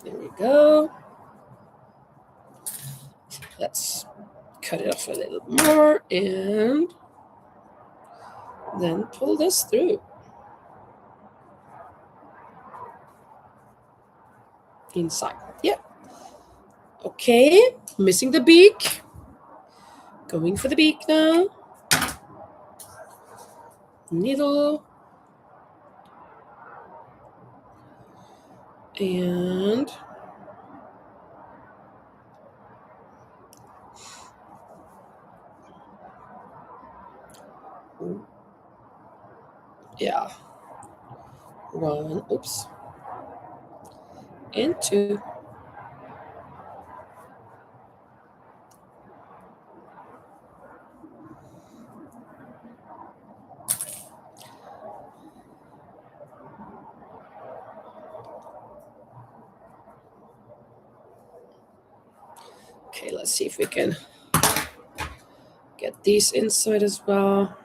There we go. Let's cut it off a little more and then pull this through. Inside. Yeah. Okay. Missing the beak. Going for the beak now. Needle. And yeah. 1, oops. And 2. Okay, let's see if we can get these inside as well.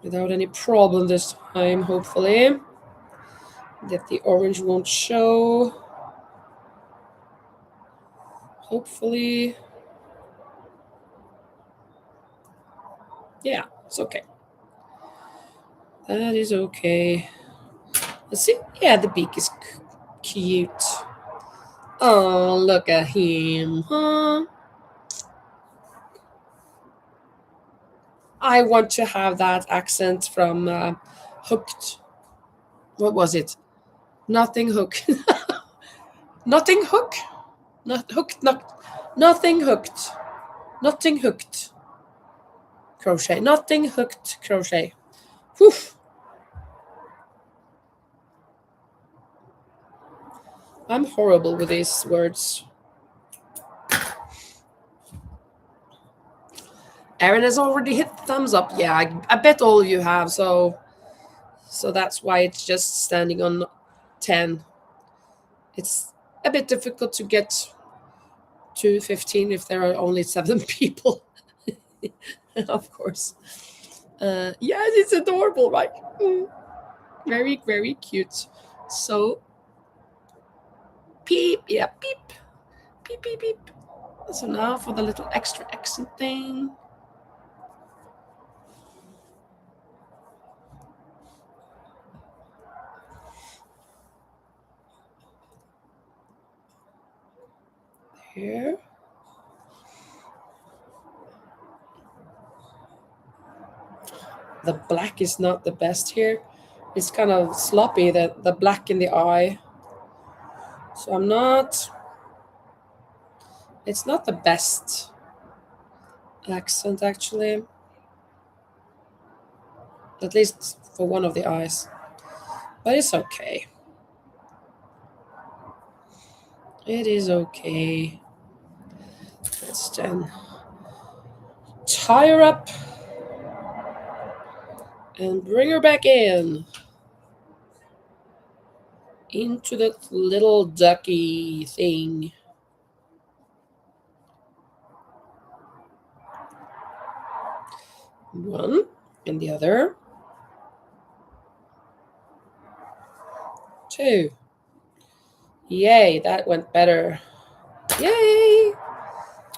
Without any problem this time, hopefully. That the orange won't show. Hopefully. Yeah, it's okay. That is okay. Let's see. Yeah, the beak is cute. Oh, look at him, huh? I want to have that accent from Hooked. What was it? Nothing Hook. Nothing Hook? Not hooked, nothing hooked. Nothing hooked. Crochet. Nothing hooked crochet. Whew. I'm horrible with these words. Erin has already hit the thumbs up. Yeah, I bet all of you have. So that's why it's just standing on 10. It's a bit difficult to get to 15 if there are only 7 people. Of course. Yes, it's adorable, right? Very, very cute. So, peep, yeah, peep. Beep, beep, beep. So now for the little extra accent thing. here. The black is not the best here. It's kind of sloppy, the black in the eye. So it's not the best accent actually. At least for one of the eyes. But it's okay. It is okay. Let's then tie her up and bring her back in. Into that little ducky thing. One and the other. Two. Yay, that went better. Yay!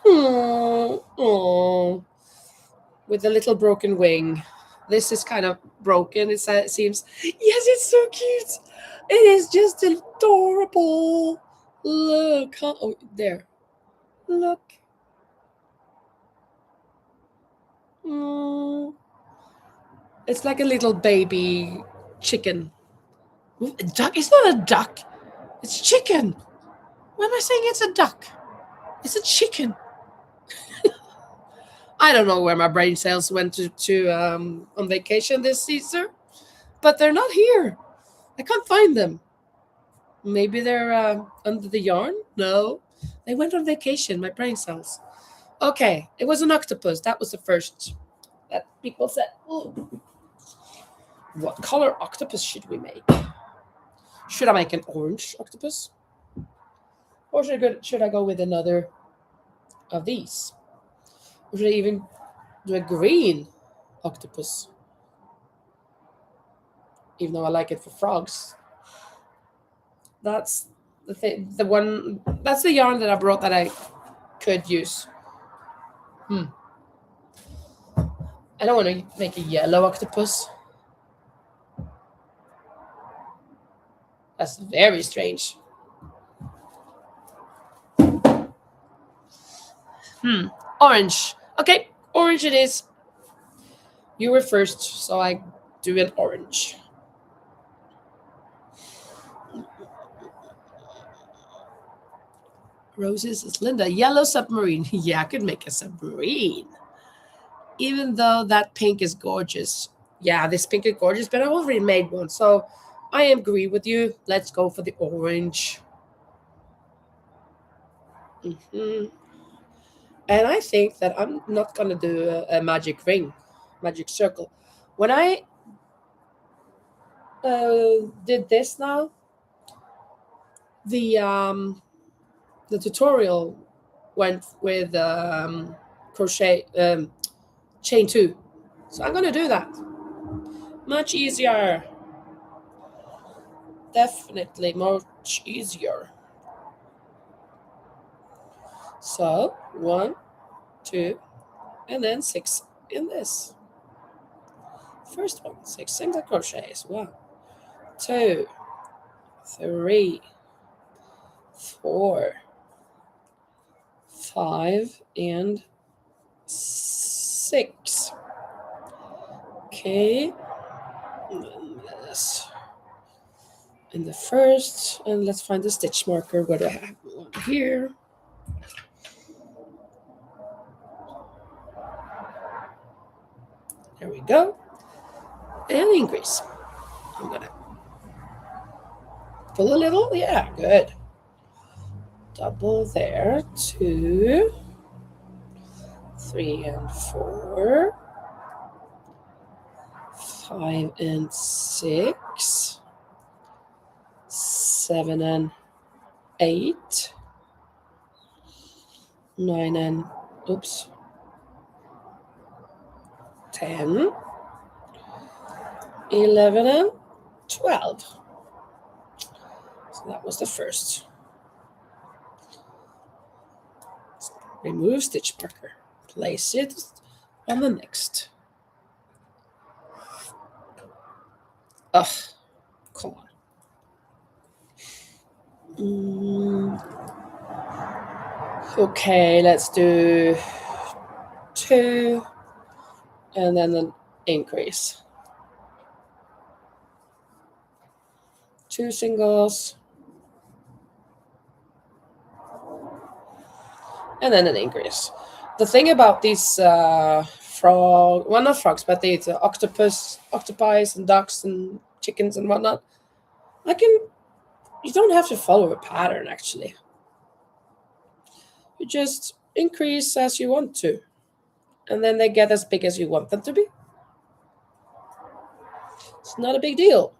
Aww. With a little broken wing. This is kind of broken, it seems. Yes, it's so cute. It is just adorable. Look. Oh, there. Look. It's like a little baby chicken. Ooh, a duck? It's not a duck. It's chicken. Why am I saying it's a duck? It's a chicken. I don't know where my brain cells went to on vacation this Caesar, but they're not here. I can't find them. Maybe they're under the yarn? No. They went on vacation, my brain cells. Okay, it was an octopus. That was the first that people said. Ooh. What color octopus should we make? Should I make an orange octopus? Or should I go with another of these? Or should I even do a green octopus? Even though I like it for frogs. That's the thing. That's the yarn that I brought that I could use. I don't want to make a yellow octopus. That's very strange. Orange. Okay, orange it is. You were first, so I do an orange. Roses is Linda. Yellow submarine. Yeah, I could make a submarine. Even though that pink is gorgeous. Yeah, this pink is gorgeous, but I already made one, so I agree with you. Let's go for the orange. And I think that I'm not going to do a magic ring, magic circle. When I did this now, the tutorial went with crochet chain 2. So I'm going to do that. Much easier. Definitely much easier. So 1, 2, and then 6 in this. First one, 6 single crochets. 1, 2, 3, 4, 5, and 6. Okay. And then this in the first, and let's find the stitch marker. What do I have? One here. There we go. And increase. I'm gonna pull a little. Yeah, good. Double there. 2, 3, and 4, 5 and 6, 7 and 8, 9 and 10, 11 and 12. So that was the first. Remove stitch marker. Place it on the next. Ugh, come on. Okay, let's do 2 and then an increase. 2 singles and then an increase. The thing about these not frogs, but these octopi and ducks and chickens and whatnot, you don't have to follow a pattern actually. You just increase as you want to, and then they get as big as you want them to be. It's not a big deal.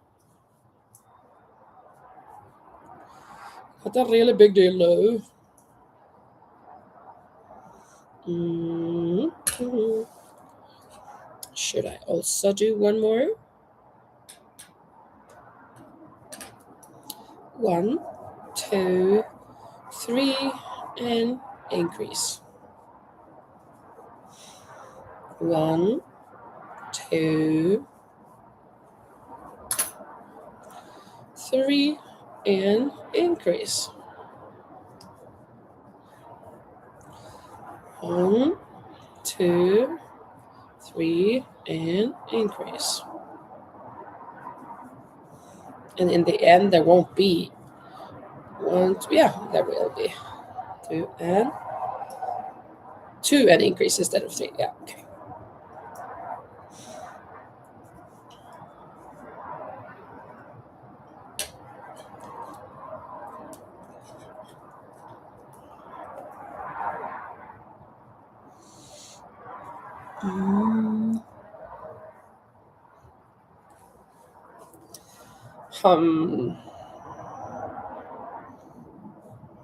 Not a really big deal, though. Should I also do one more? 1, 2, 3, and increase. 1, 2, 3, and increase. 1, 2, 3, and increase. And in the end, there won't be 1, 2, yeah, there will be 2 and increase instead of 3. Yeah, okay.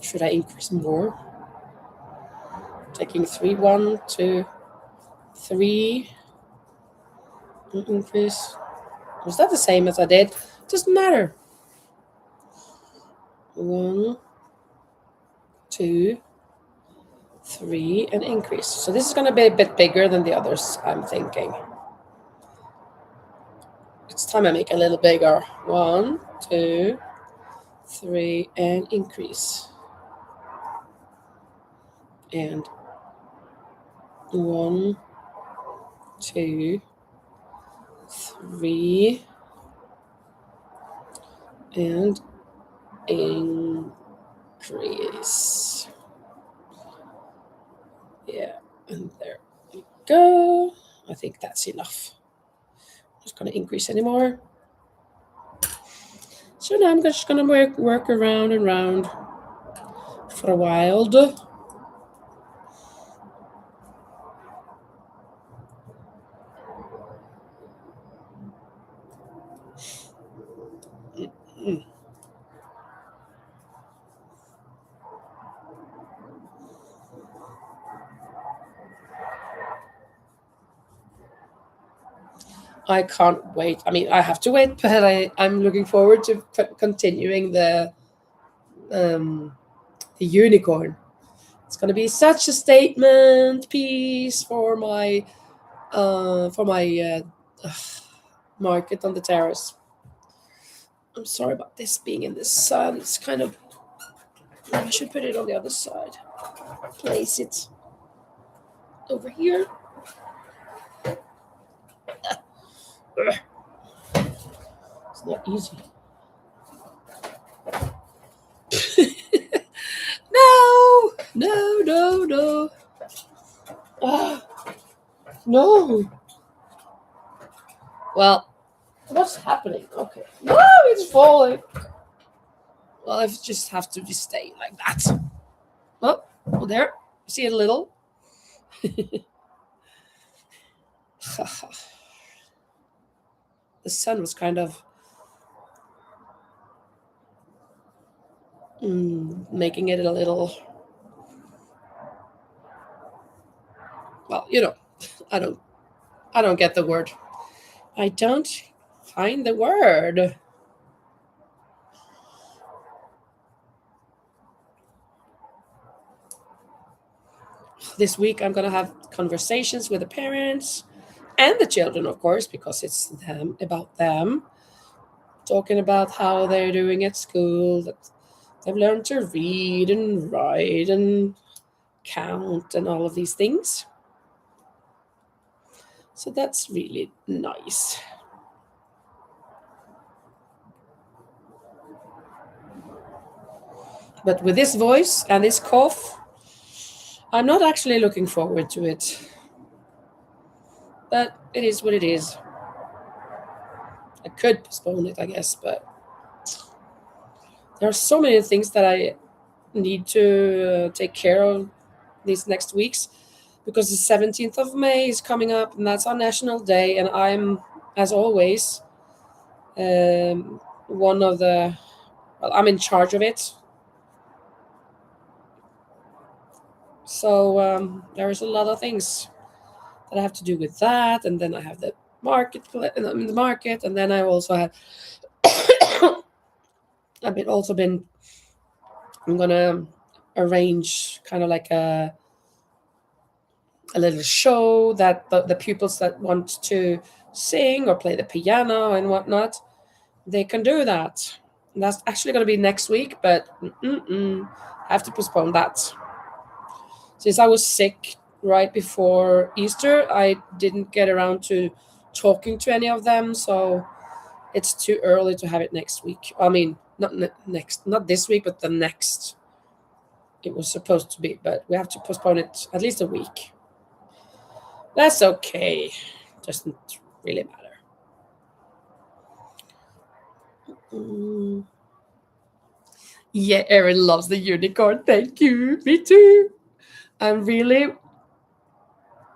Should I increase more? Taking 3, 1, 2, 3. Increase. Was that the same as I did? Doesn't matter. 1, 2, 3, and increase. So this is going to be a bit bigger than the others, I'm thinking. It's time I make a little bigger. 1, 2, 3, and increase. And 1, 2, 3, and increase. Yeah, and there we go. I think that's enough. I'm just going to increase anymore. So now I'm just going to work around and round for a while. I can't wait. I mean, I have to wait, but I'm looking forward to continuing the unicorn. It's going to be such a statement piece for my market on the terrace. I'm sorry about this being in the sun. It's kind of. I should put it on the other side. Place it over here. It's not easy. No. No. Well, what's happening? Okay. No, it's falling. Well, I just have to just stay like that. Oh, there. You see it a little? The sun was kind of making it a little. Well, I don't get the word. I don't find the word. This week I'm going to have conversations with the parents and the children, of course, because it's about them. Talking about how they're doing at school, that they've learned to read and write and count and all of these things. So that's really nice. But with this voice and this cough, I'm not actually looking forward to it. But it is what it is. I could postpone it, I guess, but there are so many things that I need to take care of these next weeks because the 17th of May is coming up and that's our national day. And I'm, as always, one of the, well, I'm in charge of it. So there's a lot of things that I have to do with that. And then I have the market, the market, and then I also have, I'm gonna arrange kind of like a little show that the pupils that want to sing or play the piano and whatnot, they can do that. And that's actually going to be next week, but I have to postpone that. Since I was sick right before Easter, I didn't get around to talking to any of them, so it's too early to have it next week. I mean, not this week, but the next. It was supposed to be, but we have to postpone it at least a week. That's okay. Doesn't really matter. Yeah, Erin loves the unicorn. Thank you. Me too. And really,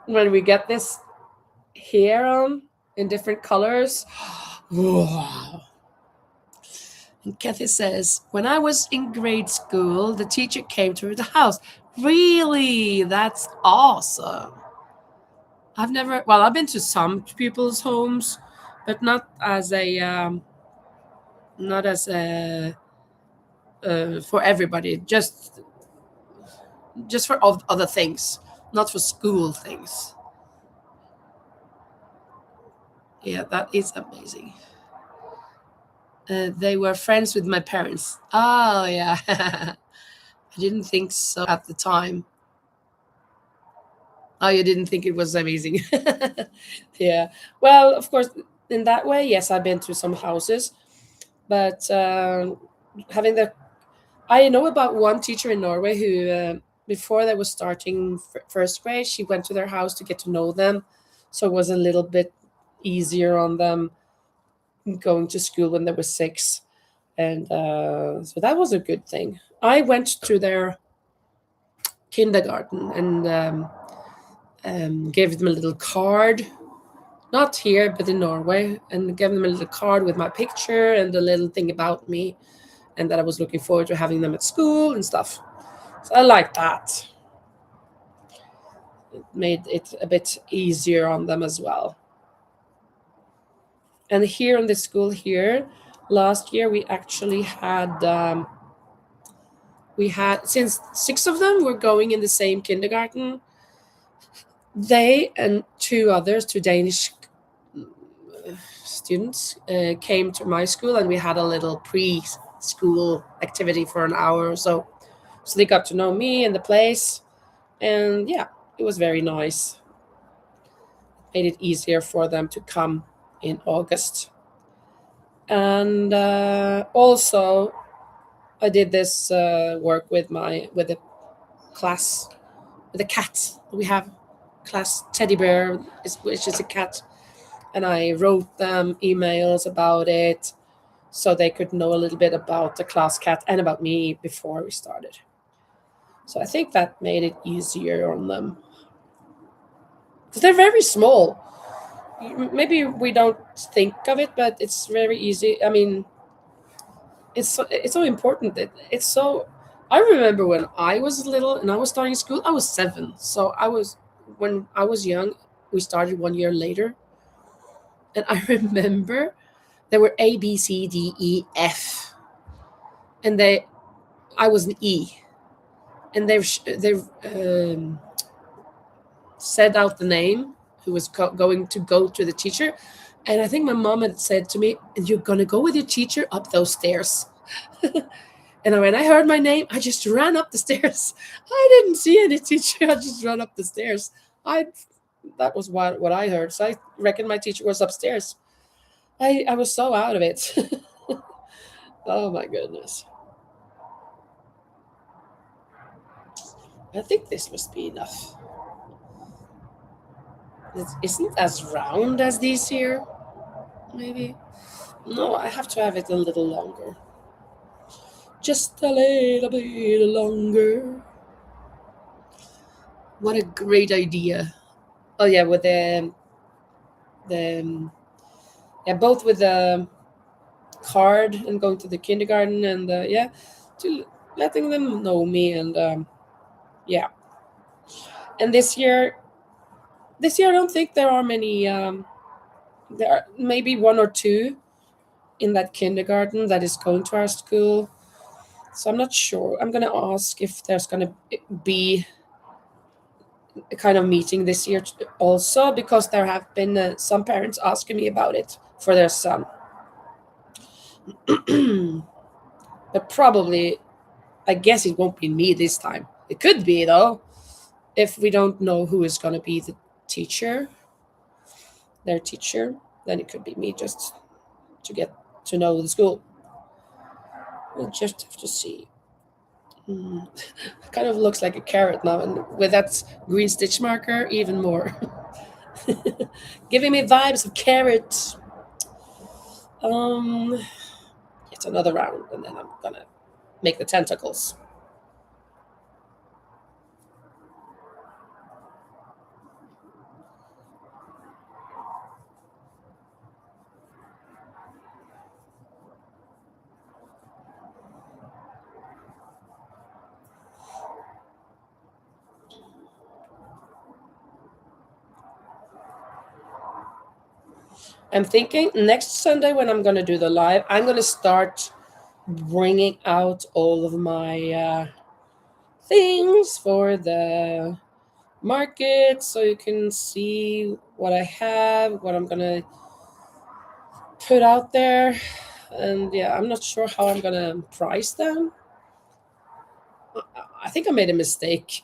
when we get this hair on in different colors, wow. And Kathy says, when I was in grade school, the teacher came to the house. Really? That's awesome. I've been to some people's homes, but not as a, for everybody, just for other things, not for school things. Yeah, that is amazing. They were friends with my parents. Oh, yeah. I didn't think so at the time. Oh, you didn't think it was amazing. Yeah. Well, of course, in that way, yes, I've been to some houses, but having the, I know about one teacher in Norway who, before they were starting first grade, she went to their house to get to know them, so it was a little bit easier on them going to school when they were 6, and so that was a good thing. I went to their kindergarten and gave them a little card, not here but in Norway, and gave them a little card with my picture and a little thing about me, and that I was looking forward to having them at school and stuff. So I like that. It made it a bit easier on them as well. And here in the school here, last year we actually had since 6 of them were going in the same kindergarten. They and two Danish students came to my school, and we had a little preschool activity for an hour or so. So they got to know me and the place, and yeah, it was very nice. Made it easier for them to come in August. And also, I did this work with the class, with the cat. We have class teddy bear, which is a cat, and I wrote them emails about it so they could know a little bit about the class cat and about me before we started. So I think that made it easier on them. Because they're very small. Maybe we don't think of it, but it's very easy. I mean, it's so important that it's so. I remember when I was little and I was starting school, I was 7. So when I was young, we started 1 year later. And I remember there were A, B, C, D, E, F. And I was an E. And they've said out the name who was going to go to the teacher. And I think my mom had said to me, "You're going to go with your teacher up those stairs." And when I heard my name, I just ran up the stairs. I didn't see any teacher. I just ran up the stairs. I That was what I heard. So I reckon my teacher was upstairs. I was so out of it. Oh my goodness. I think this must be enough. It isn't as round as these here, maybe. No, I have to have it a little longer. Just a little bit longer. What a great idea. Oh yeah, with the yeah, both with the card and going to the kindergarten and yeah, to letting them know me and yeah. And this year I don't think there are many. There are maybe one or two in that kindergarten that is going to our school. So I'm not sure. I'm gonna ask if there's gonna be a kind of meeting this year also, because there have been some parents asking me about it for their son. But probably, I guess it won't be me this time. It could be though, if we don't know who is gonna be the teacher, their teacher, then it could be me just to get to know the school. We'll just have to see. Mm. Kind of looks like a carrot now, and with that green stitch marker, even more. Giving me vibes of carrot. Um, it's another round, and then I'm gonna make the tentacles. I'm thinking next Sunday when I'm gonna do the live, I'm gonna start bringing out all of my things for the market, so you can see what I have, what I'm gonna put out there. And yeah, I'm not sure how I'm gonna price them. I think I made a mistake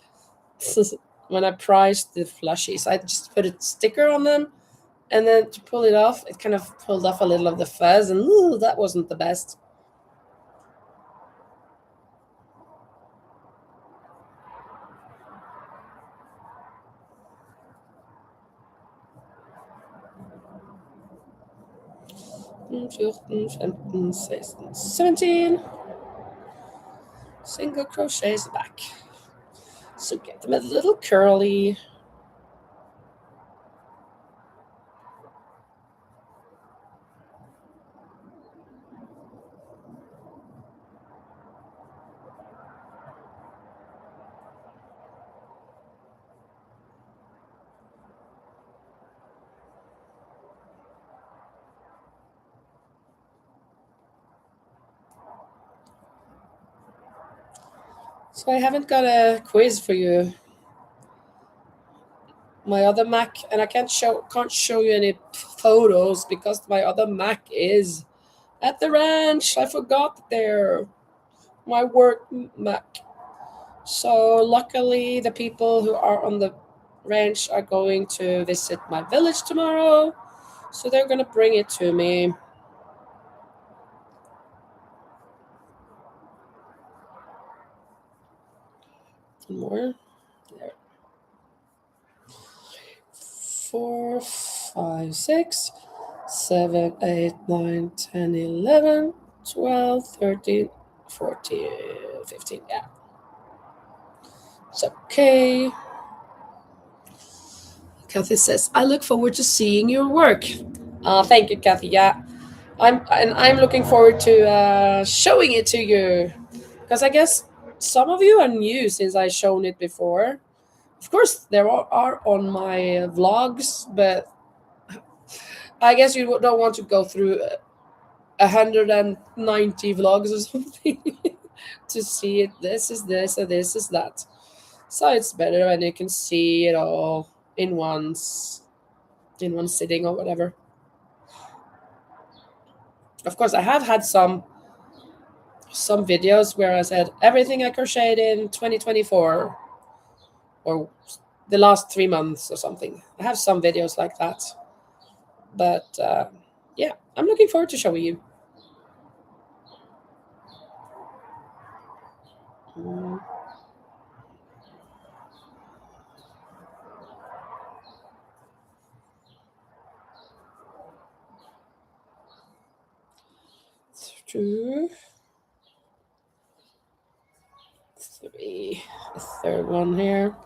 when I priced the plushies. I just put a sticker on them, and then to pull it off, it kind of pulled off a little of the fuzz, and ooh, that wasn't the best. Mm, 14, 15, 16, 17 single crochets back. So get them a little curly. So I haven't got a quiz for you. My other Mac, and I can't show you any photos because my other Mac is at the ranch. I forgot there. My work Mac. So luckily, the people who are on the ranch are going to visit my village tomorrow. So they're gonna bring it to me. More. There. 4, 5, 6, 7, 8, 9, 10, 11, 12, 13, 14, 15. Yeah. It's okay. Kathy says, I look forward to seeing your work. Thank you, Kathy. Yeah, I'm looking forward to showing it to you, because I guess some of you are new since I shown it before. Of course, there are on my vlogs, but I guess you don't want to go through 190 vlogs or something to see it. This is this and this is that. So it's better when you can see it all in one sitting or whatever. Of course, I have had some some videos where I said everything I crocheted in 2024 or the last 3 months or something. I have some videos like that. But yeah, I'm looking forward to showing you. Mm. Two, three, a third one here.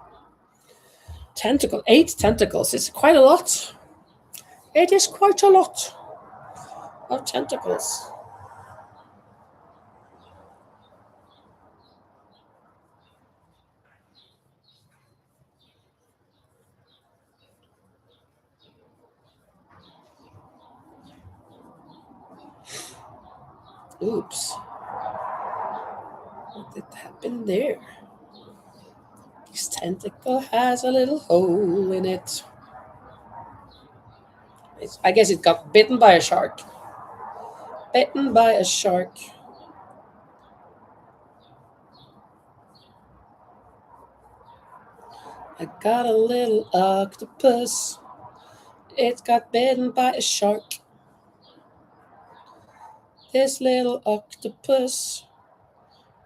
Tentacle, 8 tentacles. It's quite a lot. It is quite a lot of tentacles. Oops. What did happen there? This tentacle has a little hole in it. I guess it got bitten by a shark. Bitten by a shark. I got a little octopus. It got bitten by a shark. This little octopus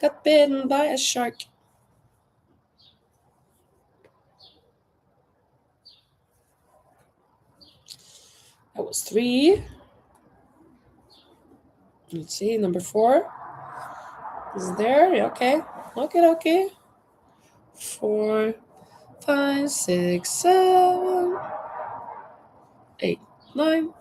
got bitten by a shark. That was 3. Let's see, number 4. Is there? Okay. Okay. 4, 5, 6, 7, 8, 9,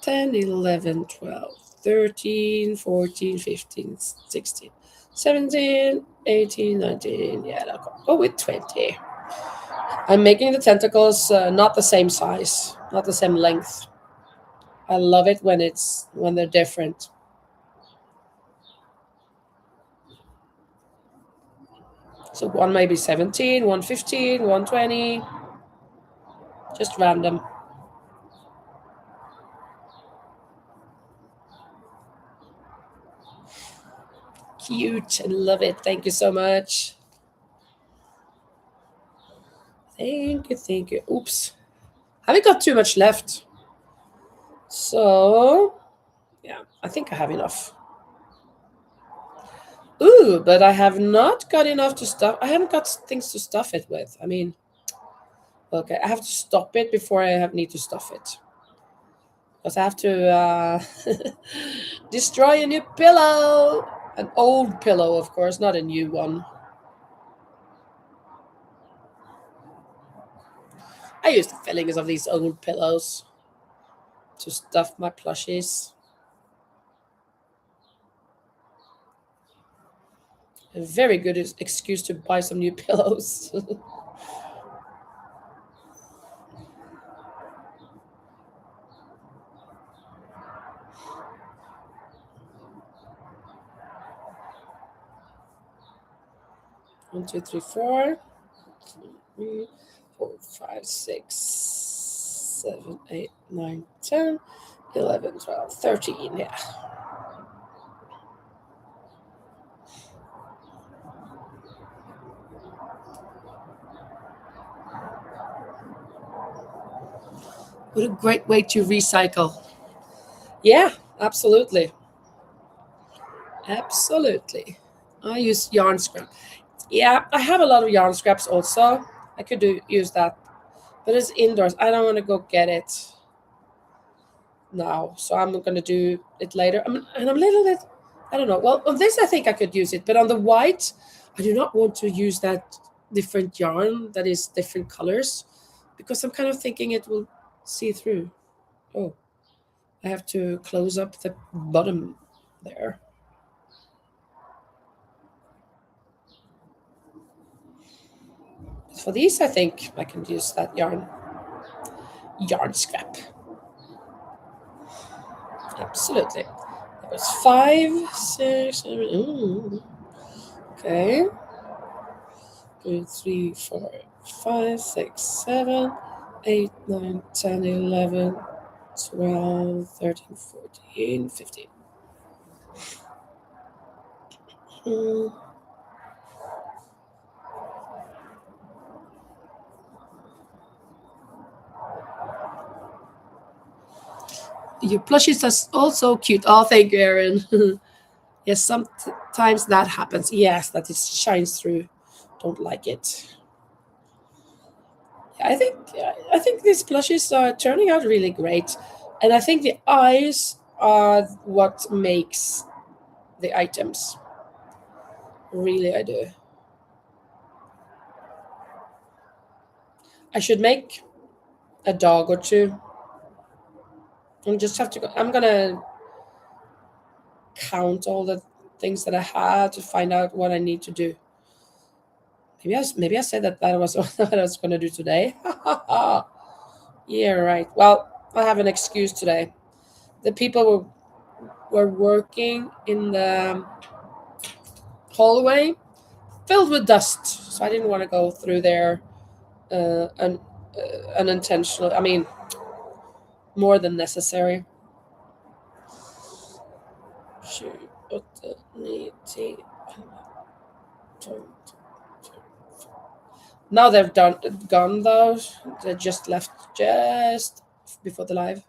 10, 11, 12, 13, 14, 15, 16, 17, 18, 19. Yeah, I'll go with 20. I'm making the tentacles not the same size, not the same length. I love it when they're different. So one may be 17, one 15, one 20. Just random. Cute. I love it. Thank you so much. Thank you. Oops. Haven't got too much left. So, yeah, I think I have enough. Ooh, but I have not got enough to stuff. I haven't got things to stuff it with. I mean, okay, I have to stop it before I need to stuff it. Because I have to destroy a new pillow. An old pillow, of course, not a new one. I use the fillings of these old pillows to stuff my plushies. A very good excuse to buy some new pillows. 1, 2, 3, 4. 3, 4, 5, 6, 7, 8, 9, 10, 11, 12, 13. Yeah. What a great way to recycle. Yeah, absolutely. Absolutely. I use yarn scrap. Yeah, I have a lot of yarn scraps also. I could use that. But it's indoors. I don't want to go get it now. So I'm going to do it later. And I'm a little bit, I don't know. Well, on this, I think I could use it. But on the white, I do not want to use that different yarn that is different colors. Because I'm kind of thinking it will see through. Oh, I have to close up the bottom there. For these, I think I can use that yarn scrap. Absolutely. That was 5, 6, 7. Ooh. Okay. 2, 3, 4, 5, 6, 7, 8, 9, 10, 11, 12, 13, 14, 15. Mm. Your plushies are also cute. Oh, thank you, Erin. Yes, sometimes that happens. Yes, that it shines through. Don't like it. I think these plushies are turning out really great, and I think the eyes are what makes the items. Really, I do. I should make a dog or two. I just have to go. I'm gonna count all the things that I had to find out what I need to do. Maybe I said that was what I was gonna do today. Yeah, right. Well, I have an excuse today. The people were working in the hallway filled with dust, so I didn't want to go through there unintentionally. I mean, more than necessary. 7, 8, 9, 10. Now they've gone though. They just left just before the live.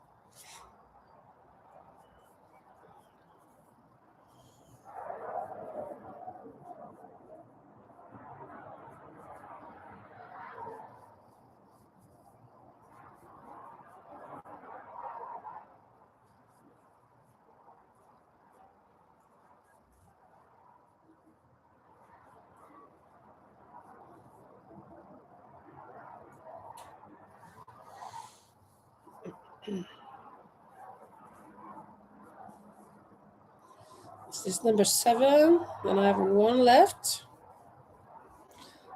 Is this number 7? And I have one left.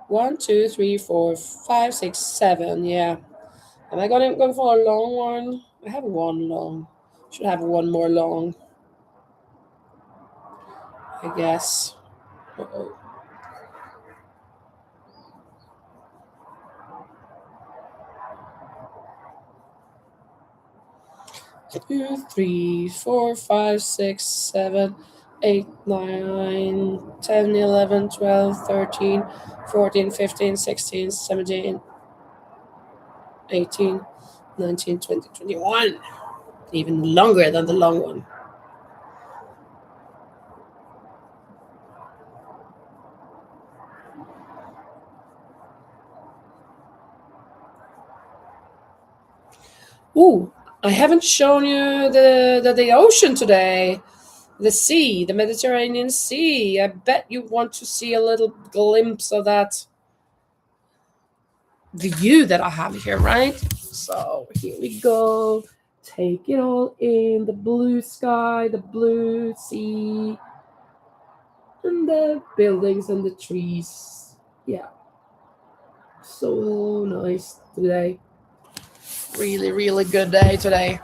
1, 2, 3, 4, 5, 6, 7. Yeah. Am I going go for a long one? I have one long. Should have one more long, I guess. Uh-oh. 2, 3, 4, 5, 6, 7, 8, 9, 10, 11, 12, 13, 14, 15, 16, 17, 18, 19, 20, 21. Even longer than the long one. Ooh, I haven't shown you the ocean today. The sea, the Mediterranean Sea. I bet you want to see a little glimpse of that view that I have here, right? So here we go. Take it all in, the blue sky, the blue sea, and the buildings and the trees. Yeah, so nice today. Really, really good day today.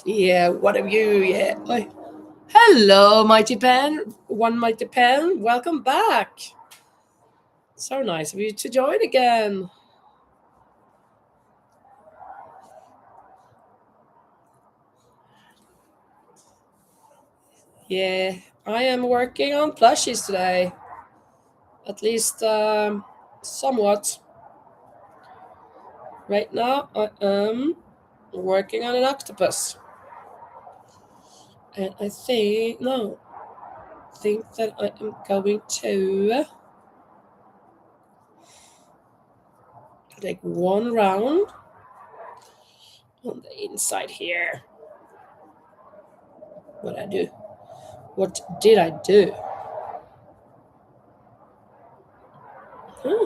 Yeah, what have you? Yeah. Hello, Mighty Pen. One Mighty Pen. Welcome back. So nice of you to join again. Yeah, I am working on plushies today. At least somewhat. Right now, I am working on an octopus. And I think, no, I think that I am going to take one round on the inside here. What I do? What did I do? Huh?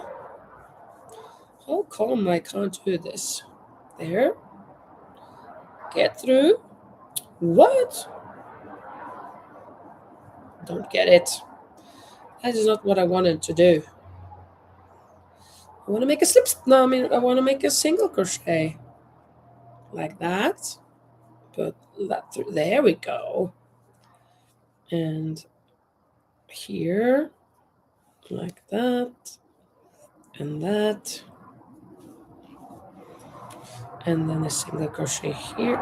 How come I can't do this? There. Get through. What? Don't get it. That is not what I wanted to do. I want to make a slip. No, I mean, I want to make a single crochet. Like that. put that through. There we go. And here, like that, and that. And then a single crochet here.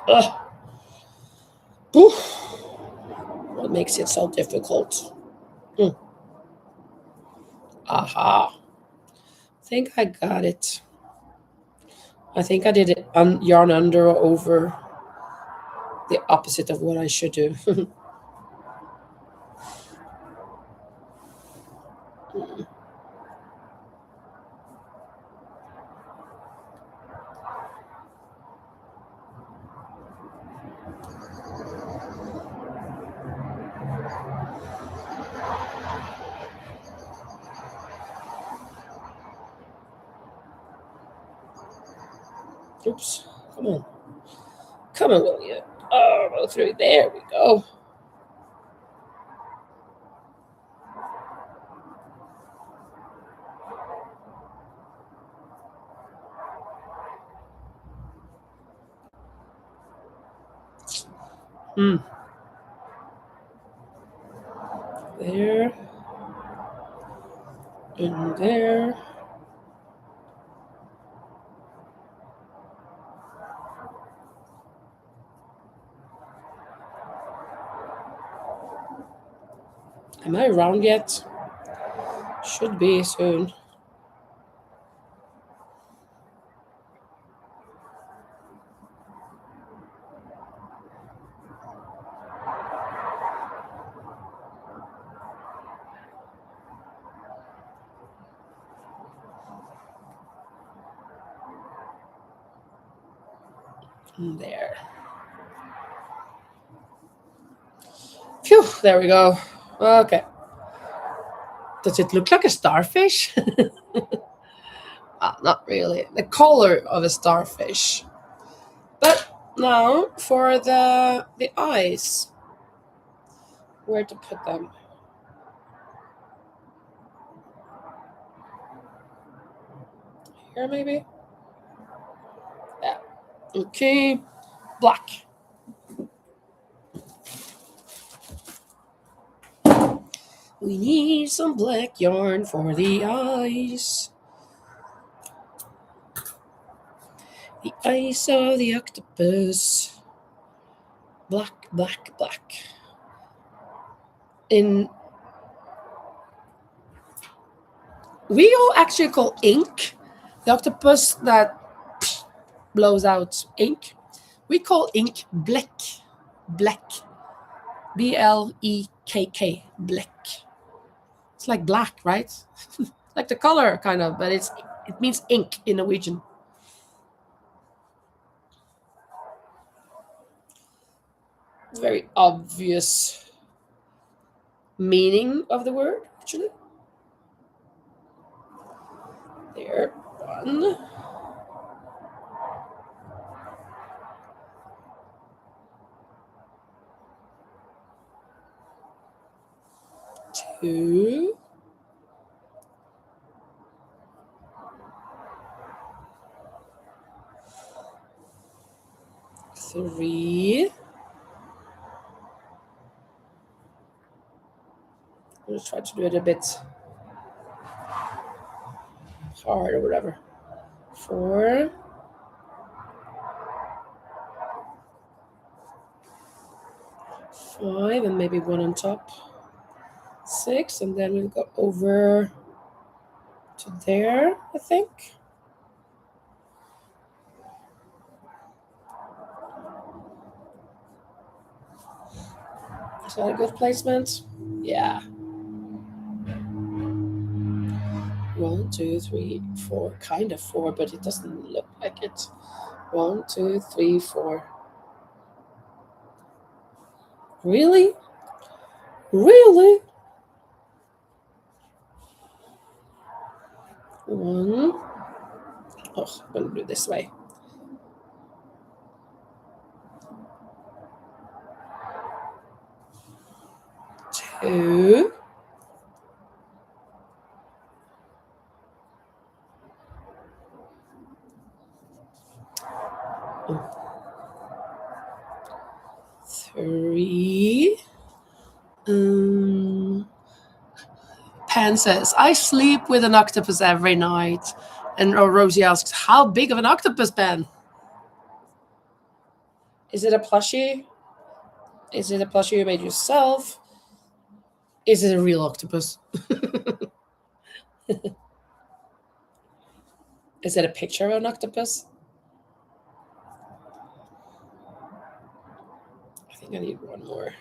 Ugh. Oof. What makes it so difficult? Aha. I think I got it. I think I did it yarn under or over, the opposite of what I should do. Oops. Come on. Come on, will you? Oh, go through. There we go. There. And there. Am I around yet? Should be soon. There. Phew, there we go. Okay. Does it look like a starfish? Not really. The color of a starfish. But now for the eyes. Where to put them? Here maybe? Yeah. Okay. Black. We need some black yarn for the eyes. The eyes of the octopus. Black, black, black. We all actually call ink the octopus that blows out ink. We call ink bleck. Black. B-L-E-K-K. Black. It's like black, right? Like the color, kind of, but it means ink in Norwegian. Very obvious meaning of the word, actually. There, one. Two. Three. I'll just try to do it a bit hard or whatever. 4. 5, and maybe one on top. 6, and then we'll go over to there, I think. Is that a good placement? Yeah. 1, 2, 3, 4. Kind of 4, but it doesn't look like it. 1, 2, 3, 4. Really? Really? 1. Oh, I'm going to do it this way. 2. Pan says, I sleep with an octopus every night. And Rosie asks, how big of an octopus, Pan? Is it a plushie? Is it a plushie you made yourself? Is it a real octopus? Is it a picture of an octopus? I think I need one more.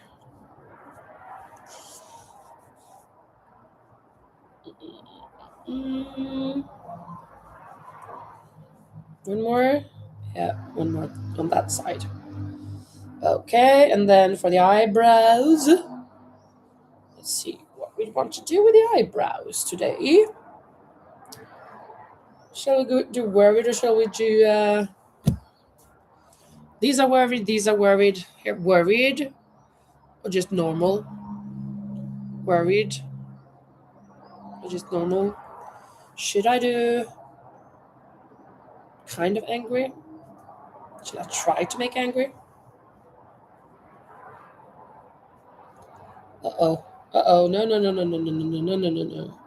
One more? Yeah, one more on that side. Okay, and then for the eyebrows, let's see what we want to do with the eyebrows today. Shall we do worried or shall we do these are worried, these are worried. Here, worried or just normal? Worried or just normal? Should I do kind of angry? Should I try to make angry? Uh-oh. Uh-oh. No, no, no, no, no, no, no, no, no, no, no, no.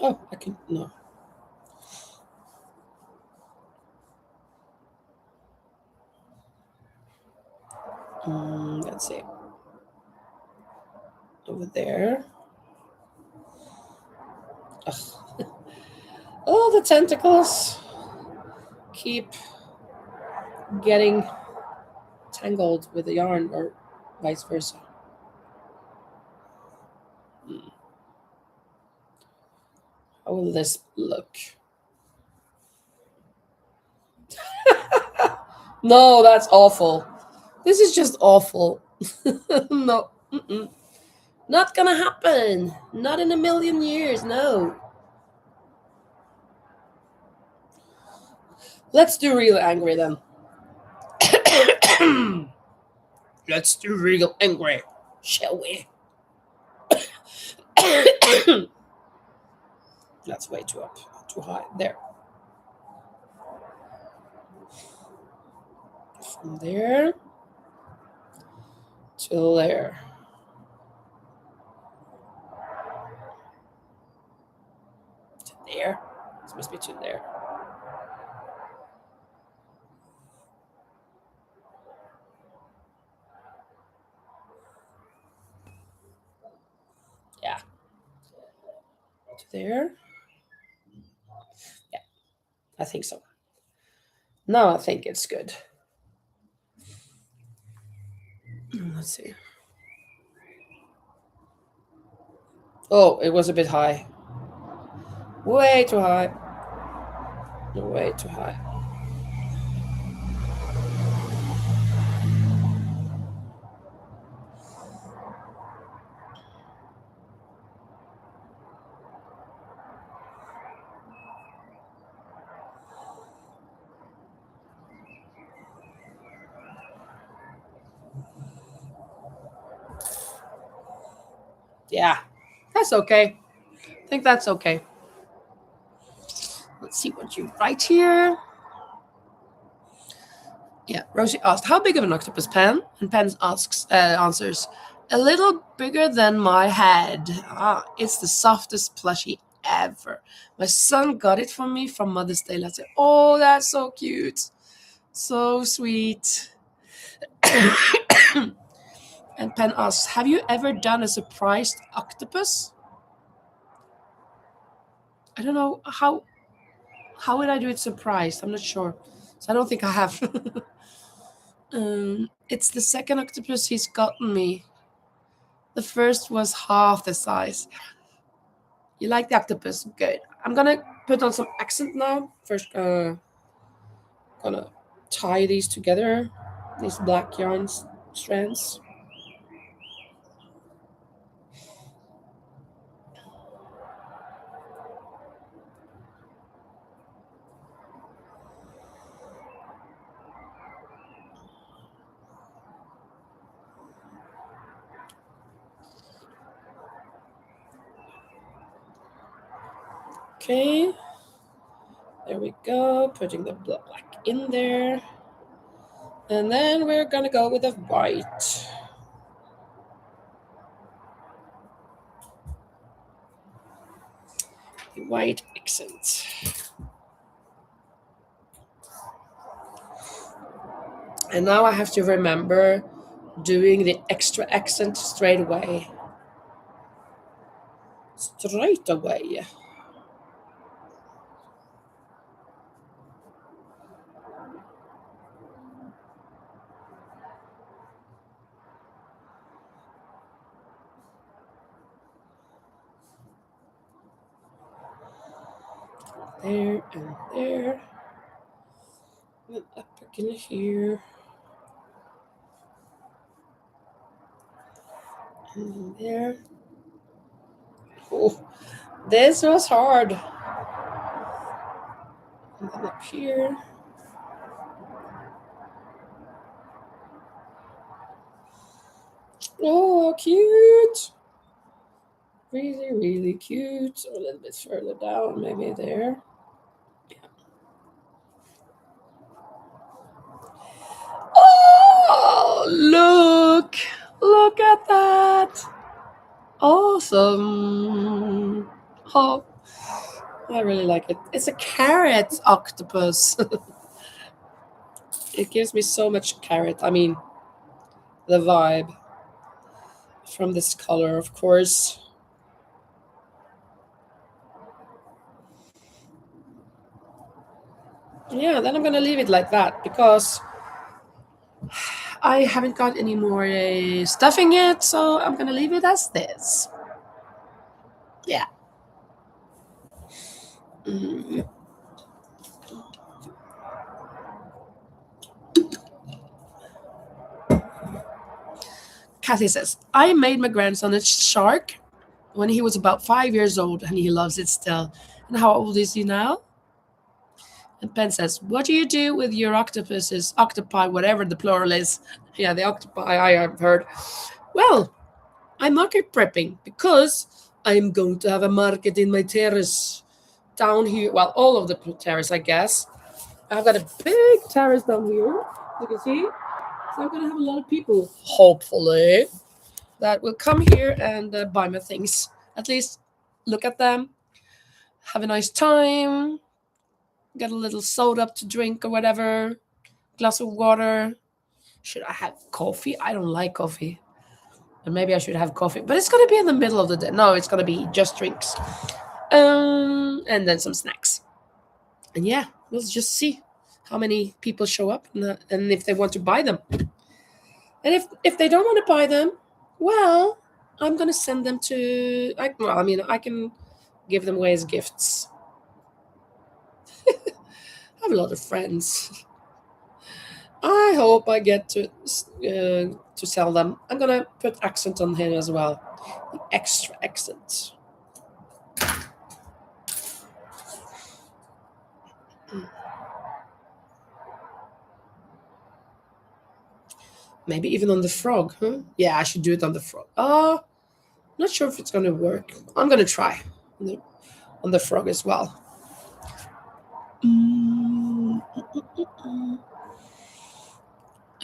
Oh, I can, no. Let's see. Over there. Ugh. Oh, the tentacles keep getting tangled with the yarn or vice versa. How will this look? No, that's awful. This is just awful. No. Not gonna happen. Not in a million years, no. Let's do real angry then. Let's do real angry, shall we? That's way too up, too high. There. From there to there. To there. This must be to there. Yeah. To there. Yeah, I think so. Now I think it's good. Let's see. Oh, it was a bit high. Way too high. Way too high. Yeah, that's okay. I think that's okay. Let's see what you write here. Yeah, Rosie asked, how big of an octopus, Pan? And Pan answers, a little bigger than my head. It's the softest plushie ever. My son got it for me from Mother's Day last year. Oh, that's so cute. So sweet. And Pan asks, have you ever done a surprised octopus? I don't know how would I do it surprised? I'm not sure. So I don't think I have. It's the second octopus he's gotten me. The first was half the size. You like the octopus? Good. I'm gonna put on some accent now. First, gonna tie these together. These black yarn strands. Okay. There we go. Putting the black in there. And then we're gonna go with a white. The white accent. And now I have to remember doing the extra accent straight away. Straight away. There and there. And up again here. And there. Oh, this was hard. And then up here. Oh, cute. Really, really cute. A little bit further down, maybe there. Oh, look. Look at that. Awesome. Oh, I really like it. It's a carrot octopus. It gives me so much carrot. I mean, the vibe from this color, of course. Yeah, then I'm gonna leave it like that because I haven't got any more stuffing yet, so I'm gonna leave it as this. Yeah. Mm. Kathy says, I made my grandson a shark when he was about 5 years old, and he loves it still. And how old is he now? And Ben says, what do you do with your octopuses, octopi, whatever the plural is? Yeah, the octopi I have heard. Well, I'm market prepping because I'm going to have a market in my terrace down here. Well, all of the terrace, I guess. I've got a big terrace down here, you can see. So I'm going to have a lot of people, hopefully, that will come here and buy my things. At least look at them, have a nice time, get a little soda to drink or whatever, glass of water. Should I have coffee? I don't like coffee. And maybe I should have coffee. But it's going to be in the middle of the day. No, it's going to be just drinks. And then some snacks. And yeah, we'll just see how many people show up and if they want to buy them. And if they don't want to buy them, well, I'm going to send them to, I can give them away as gifts. I have a lot of friends. I hope I get to sell them. I'm going to put accent on here as well. The extra accent. Maybe even on the frog, huh? Yeah, I should do it on the frog. Not sure if it's going to work. I'm going to try on the frog as well.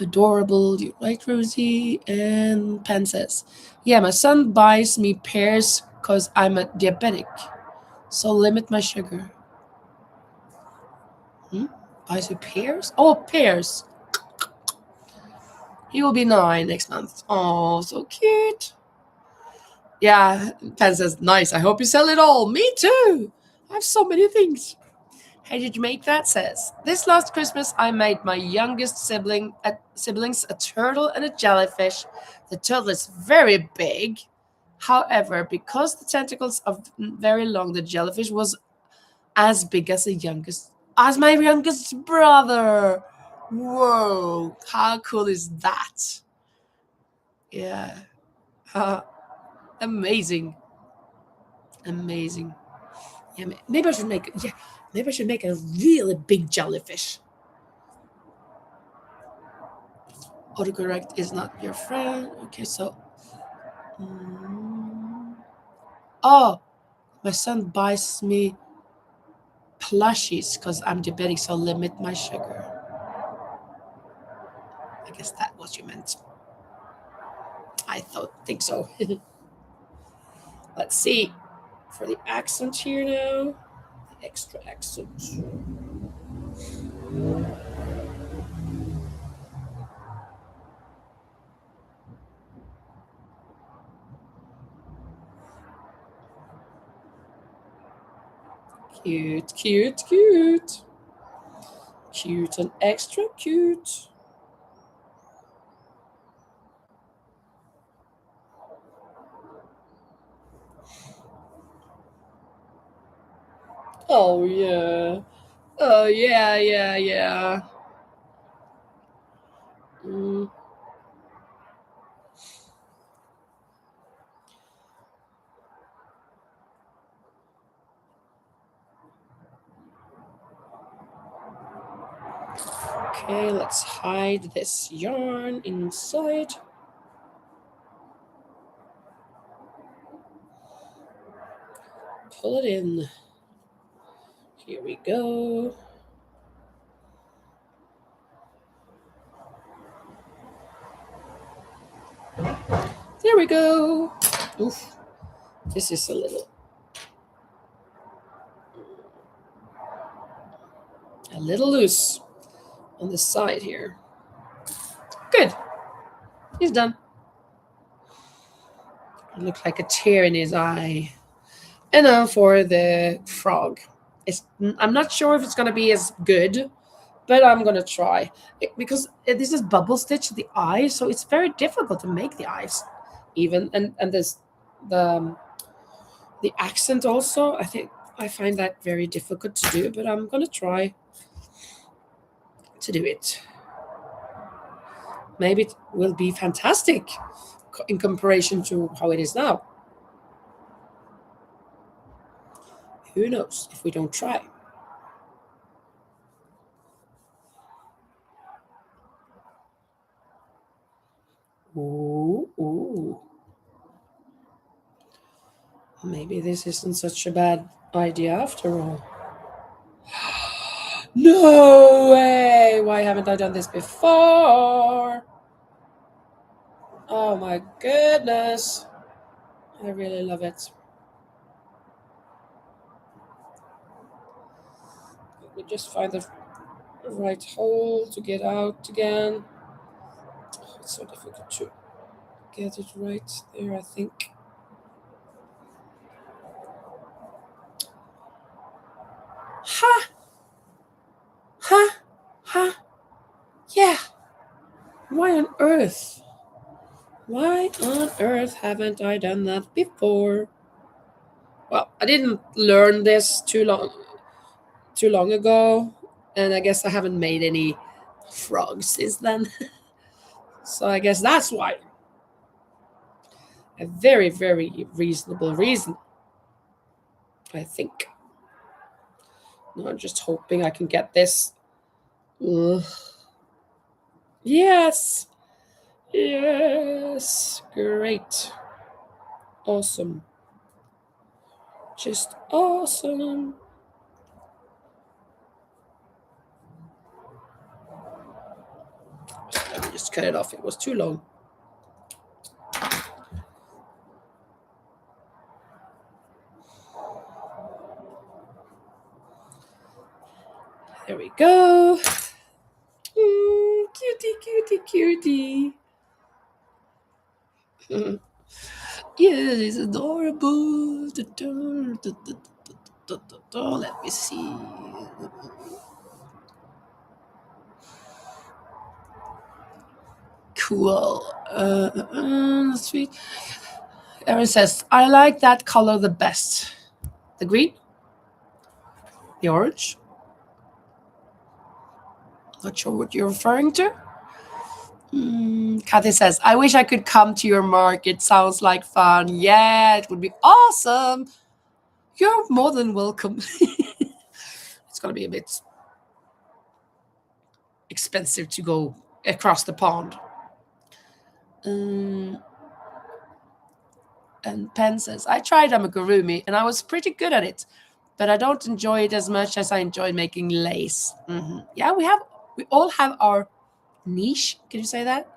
Adorable, you like Rosie? And Pen says, yeah, my son buys me pears because I'm a diabetic. So limit my sugar. Buys you pears? Oh, pears. He will be 9 next month. Oh, so cute. Yeah, Pen says, nice. I hope you sell it all. Me too. I have so many things. How did you make that? Says, this last Christmas I made my youngest siblings a turtle and a jellyfish. The turtle is very big. However, because the tentacles are very long, the jellyfish was as big as my youngest brother. Whoa, how cool is that? Yeah. Amazing. Amazing. Yeah, maybe I should make a really big jellyfish. Autocorrect is not your friend. Okay, so oh, my son buys me plushies because I'm diabetic, so limit my sugar. I guess that was you meant. I think so. Let's see. For the accent here now. The extra accent. Cute, cute, cute. Cute and extra cute. Oh, yeah. Oh, yeah, yeah, yeah. Mm. Okay, let's hide this yarn inside. Pull it in. Here we go. There we go. Oof. This is a little loose on the side here. Good. He's done. It looked like a tear in his eye. And now for the frog. I'm not sure if it's going to be as good, but I'm going to try. Because this is bubble stitch the eye, so it's very difficult to make the eyes even. And this the accent also, I think I find that very difficult to do, but I'm going to try to do it. Maybe it will be fantastic in comparison to how it is now. Who knows if we don't try? Ooh, ooh. Maybe this isn't such a bad idea after all. No way! Why haven't I done this before? Oh my goodness. I really love it. Let me just find the right hole to get out again. Oh, it's so difficult to get it right there, I think. Ha! Ha! Ha! Yeah! Why on earth? Why on earth haven't I done that before? Well, I didn't learn this too long ago, and I guess I haven't made any frogs since then. So I guess that's why. A very, very reasonable reason, I think. No, I'm just hoping I can get this. Ugh. Yes. Yes. Great. Awesome. Just awesome. Let me just cut it off. It was too long. There we go. Cutie, cutie, cutie. Yeah, it's adorable. Let me see. Cool. Sweet. Erin says, I like that color the best. The green? The orange? Not sure what you're referring to. Kathy says, I wish I could come to your market. Sounds like fun. Yeah, it would be awesome. You're more than welcome. It's going to be a bit expensive to go across the pond. And Pen says, I tried amigurumi and I was pretty good at it, but I don't enjoy it as much as I enjoy making lace. Yeah, we all have our niche. Can you say that?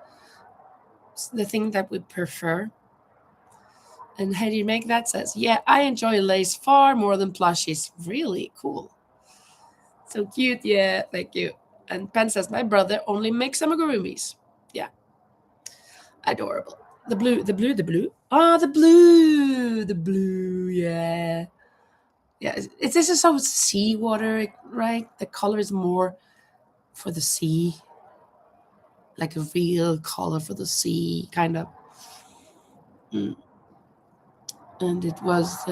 It's the thing that we prefer. And how do you make that? Says, yeah, I enjoy lace far more than plushies. Really cool. So cute. Yeah, thank you. And Pen says, my brother only makes amigurumis. Yeah, adorable. The blue, the blue, the blue. Ah, the blue, the blue. Yeah. Yeah, this is some seawater, right? The color is more for the sea, like a real color for the sea, kind of. Mm. And it was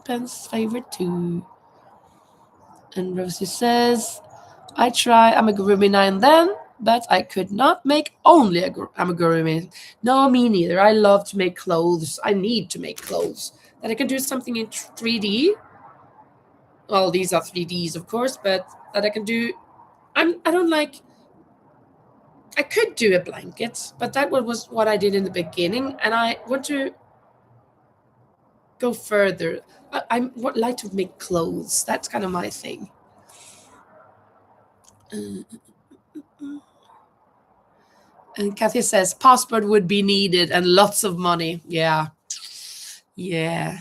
Pen's favorite too. And Rosie says, I try amigurumi now and then, but I could not make only amigurumi. No, me neither. I love to make clothes. I need to make clothes. That I can do something in 3D. Well, these are 3Ds, of course, but that I can do. I don't like. I could do a blanket, but that was what I did in the beginning, and I want to go further. I would like to make clothes. That's kind of my thing. Uh, And Kathy says passport would be needed and lots of money. Yeah. Yeah.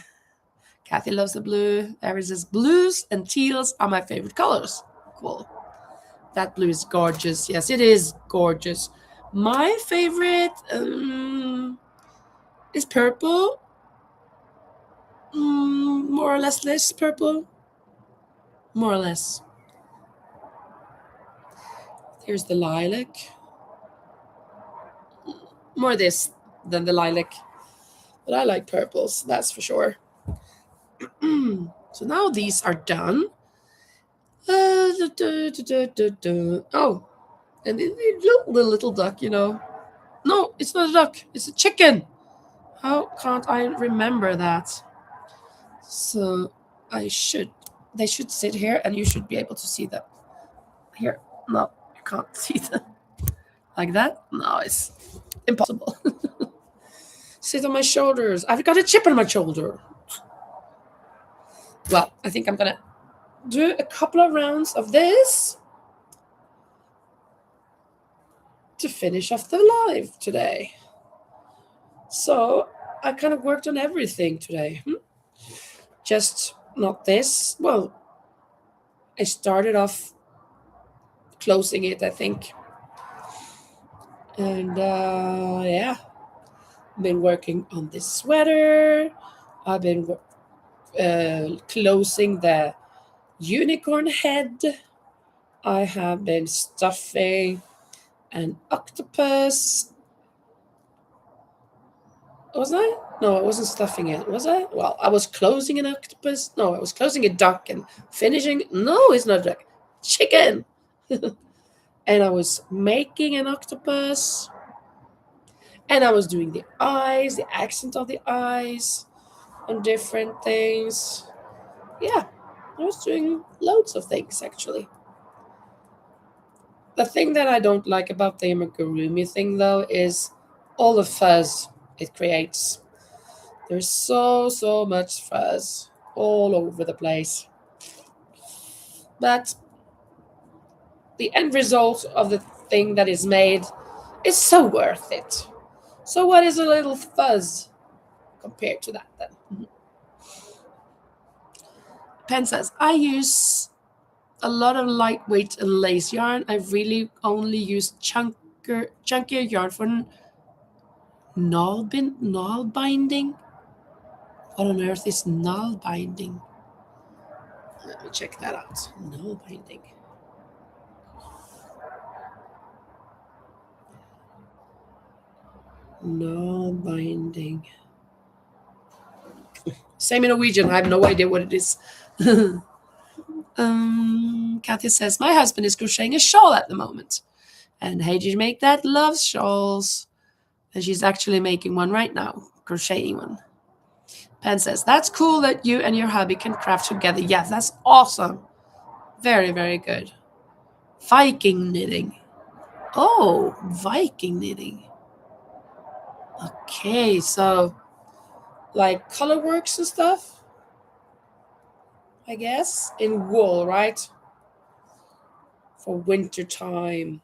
Kathy loves the blue. Erin says blues and teals are my favorite colors. Cool. That blue is gorgeous. Yes, it is gorgeous. My favorite is purple. More or less this purple. More or less. Here's the lilac. More this than the lilac. But I like purples, that's for sure. So now these are done. Oh, and the little duck, No, it's not a duck. It's a chicken. How can't I remember that? So they should sit here and you should be able to see them. Here. No, you can't see them. Like that? No, it's impossible. Sit on my shoulders. I've got a chip on my shoulder. Well, I think I'm gonna do a couple of rounds of this to finish off the live today. So I kind of worked on everything today. Just not this. Well, I started off closing it, I think. And yeah, been working on this sweater. I've been closing the unicorn head. I have been stuffing an octopus. Was I? No, I wasn't stuffing it. Was I? Well, I was closing an octopus. No, I was closing a duck and finishing. No, it's not a duck. Chicken. And I was making an octopus. And I was doing the eyes, the accent of the eyes on different things. Yeah, I was doing loads of things actually. The thing that I don't like about the amigurumi thing though is all the fuzz it creates. There's so much fuzz all over the place. But the end result of the thing that is made is so worth it. So what is a little fuzz compared to that then? Pen says, I use a lot of lightweight and lace yarn. I really only use chunkier yarn for null binding. What on earth is null binding? Let me check that out. Null binding. Null binding. Same in Norwegian. I have no idea what it is. Katya says, my husband is crocheting a shawl at the moment. And hey, did you make that? Loves shawls. And she's actually making one right now, crocheting one. Pen says, that's cool that you and your hubby can craft together. Yes, that's awesome. Very, very good. Viking knitting. Oh, Viking knitting. Okay, so like color works and stuff, I guess, in wool, right? For winter time.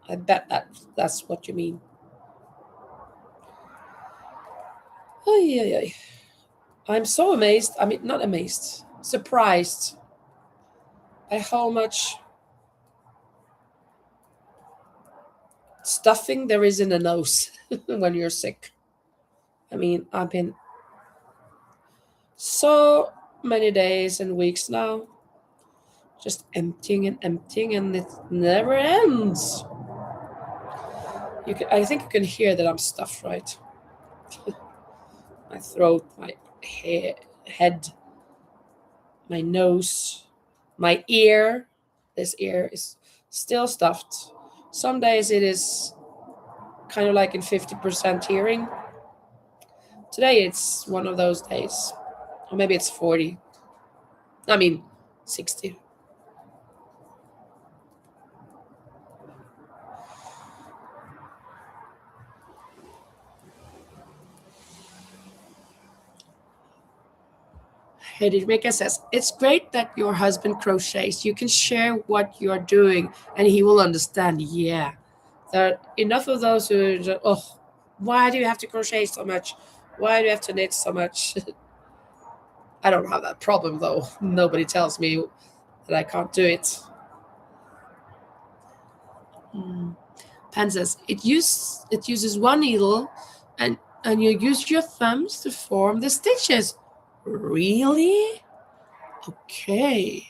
I bet that's what you mean. Ay, ay, ay. I'm so amazed. I mean, not amazed, surprised by how much stuffing there is in the nose when you're sick. I mean, I've been so many days and weeks now just emptying, and it never ends. I think you can hear that I'm stuffed, right? My throat, my head, my nose, my ear. This ear is still stuffed. Some days it is kind of like in 50% hearing. Today it's one of those days. Or maybe it's 40. I mean, 60. Hedrika says, it's great that your husband crochets. You can share what you're doing and he will understand. Yeah. There are enough of those who are just, oh, why do you have to crochet so much? Why do you have to knit so much? I don't have that problem though. Nobody tells me that I can't do it. Mm. Pan says, it uses one needle and you use your thumbs to form the stitches. Really? Okay.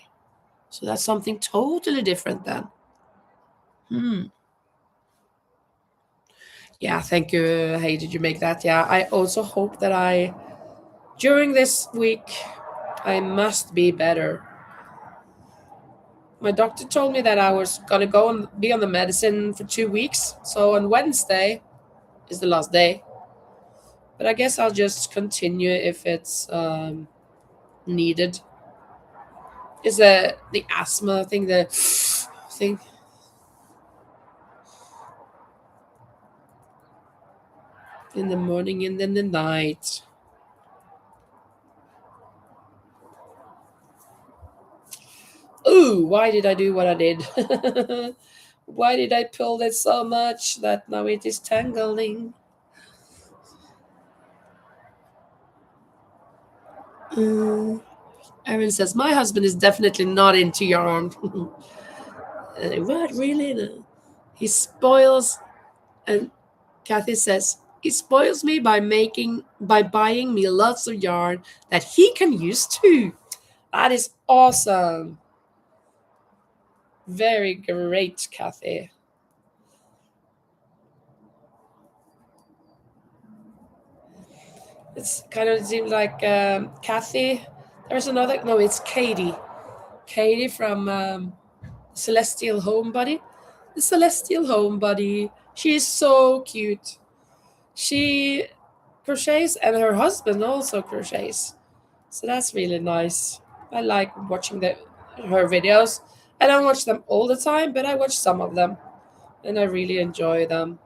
So that's something totally different then. Hmm. Yeah, thank you. Hey, did you make that? Yeah, I also hope that during this week, I must be better. My doctor told me that I was gonna go and be on the medicine for 2 weeks. So on Wednesday is the last day. But I guess I'll just continue if it's needed. Is the asthma thing the thing? In the morning and then the night. Ooh, why did I do what I did? Why did I pull it so much that now it is tangling? Mm. Erin says, my husband is definitely not into yarn. What, really? No. He spoils, and Kathy says, he spoils me by buying me lots of yarn that he can use too. That is awesome. Very great, Kathy. It's kind of seemed like Kathy. There's another. No, it's Katie. Katie from Celestial Homebody. The Celestial Homebody. She is so cute. She crochets, and her husband also crochets. So that's really nice. I like watching her videos. I don't watch them all the time, but I watch some of them, and I really enjoy them.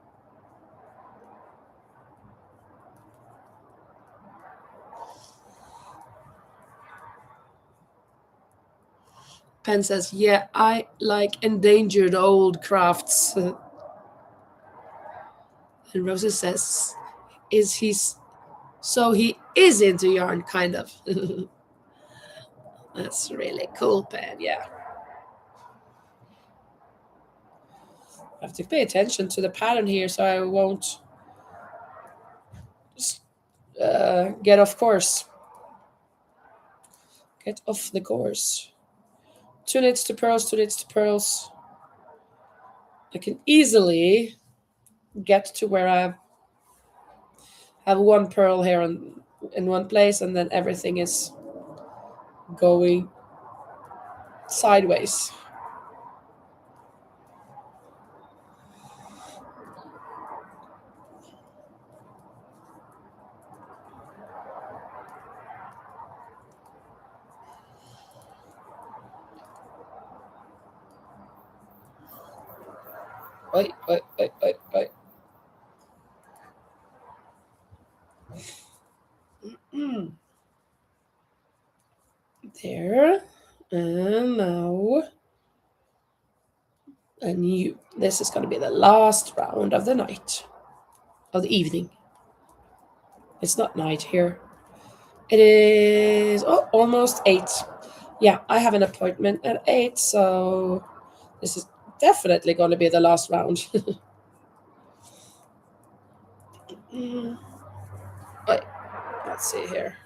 Pen says, "Yeah, I like endangered old crafts." And Rosa says, "Is he so he is into yarn, kind of." That's really cool, Pen. Yeah, I have to pay attention to the pattern here, so I won't get off course. Get off the course. Two knits to pearls, two knits to pearls. I can easily get to where I have one pearl here in one place, and then everything is going sideways. Wait. Mm. There. And now And you. This is going to be the last round of the night, of the evening. It's not night here. It is almost 8. Yeah, I have an appointment at 8, so this is definitely going to be the last round. Mm, wait, let's see here.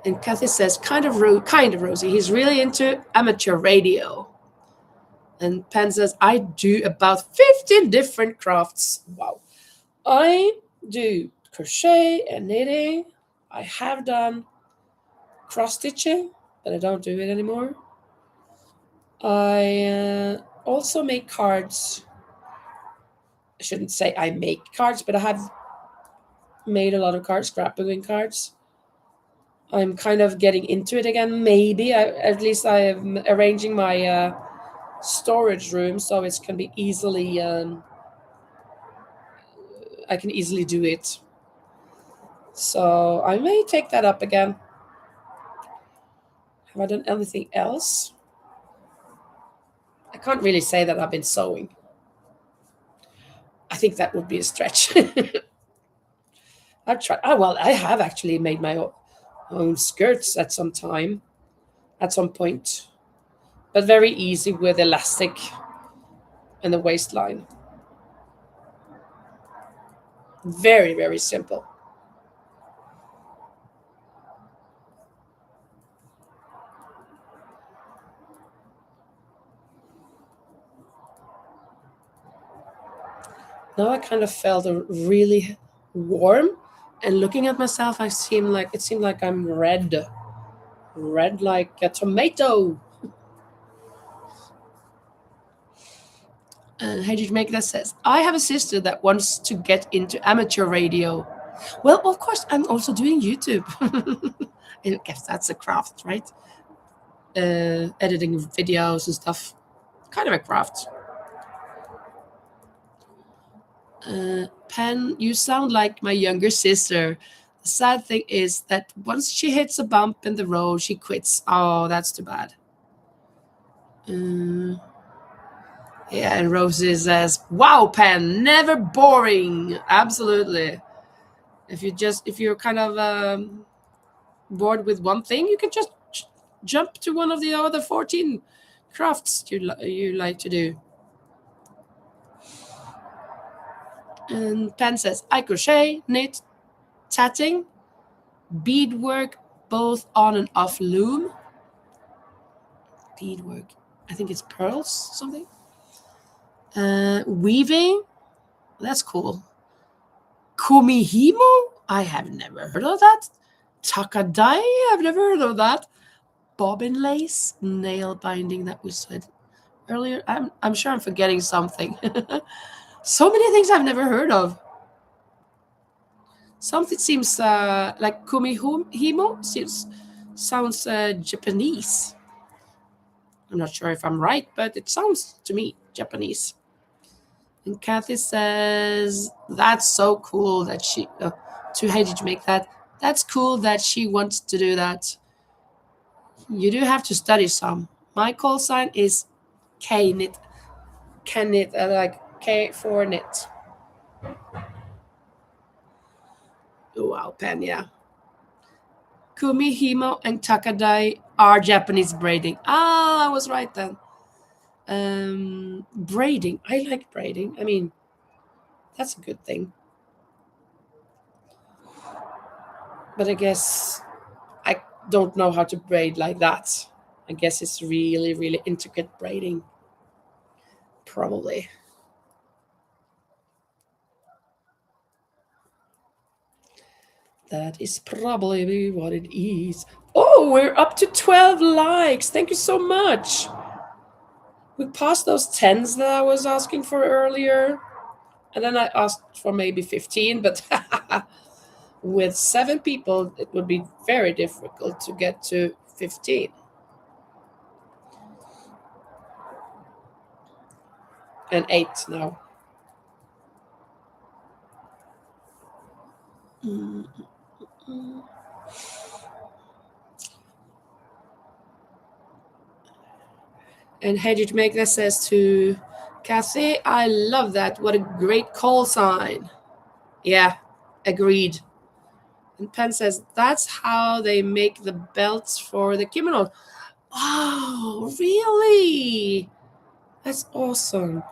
And Kathy says, kind of Rosie. He's really into amateur radio. And Pen says, I do about 15 different crafts. Wow. I do crochet and knitting. I have done cross stitching, but I don't do it anymore. I also make cards. I shouldn't say I make cards, but I have made a lot of cards, scrapbooking cards. I'm kind of getting into it again. Maybe at least I am arranging my storage room so it can be easily. I can easily do it. So I may take that up again. Have I done anything else? I can't really say that I've been sewing. I think that would be a stretch. I've tried. Oh well, I have actually made my own skirts at some point, but very easy with elastic and the waistline. Very, very simple. Now I kind of felt really warm, and looking at myself, it seemed like I'm red like a tomato. And how did you make that says, I have a sister that wants to get into amateur radio. Well, of course, I'm also doing YouTube. I guess that's a craft, right? Editing videos and stuff. Kind of a craft. Pen, you sound like my younger sister. The sad thing is that once she hits a bump in the road, she quits. Oh, that's too bad. Yeah, and Rosie says, wow, Pen, never boring. Absolutely. If you're kind of bored with one thing, you can just jump to one of the other 14 crafts you like to do. And Pen says, I crochet, knit, tatting, beadwork, both on and off loom. Beadwork, I think it's pearls, something. Weaving, that's cool. Kumihimo, I have never heard of that. Takadai, I've never heard of that. Bobbin lace, nail binding that we said earlier. I'm sure I'm forgetting something. So many things I've never heard of. Something seems like kumihimo sounds Japanese. I'm not sure if I'm right, but it sounds to me Japanese. And Kathy says, that's so cool that she, how did you make that? That's cool that she wants to do that. You do have to study some. My call sign is K-knit. K-knit, like K for knit. Wow, Pen, yeah. Kumi, Himo, and Takadai are Japanese braiding. Ah, I was right then. Braiding. I like braiding. I mean, that's a good thing. But I guess I don't know how to braid like that. I guess it's really, really intricate braiding. Probably. That is probably what it is. Oh, we're up to 12 likes. Thank you so much. We passed those 10s that I was asking for earlier. And then I asked for maybe 15, but with 7 people, it would be very difficult to get to 15. And 8 now. And Hedge Maker says to Kathy, I love that. What a great call sign. Yeah, agreed. And Pen says, that's how they make the belts for the kimono. Oh, really? That's awesome.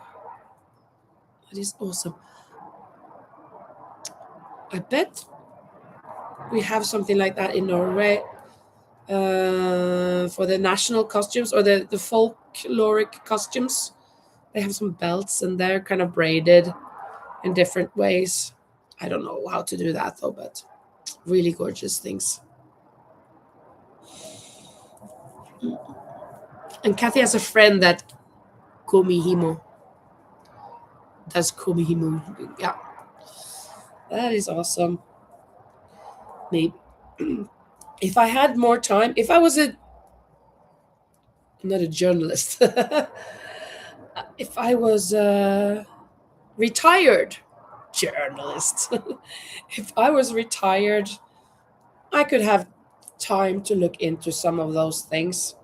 That is awesome. I bet we have something like that in Norway for the national costumes or the folkloric costumes. They have some belts and they're kind of braided in different ways. I don't know how to do that though, but really gorgeous things. And Kathy has a friend that Komihimo does Komihimo. Yeah, that is awesome. Maybe if I had more time, if I was not a journalist, if I was a retired journalist, if I was retired, I could have time to look into some of those things.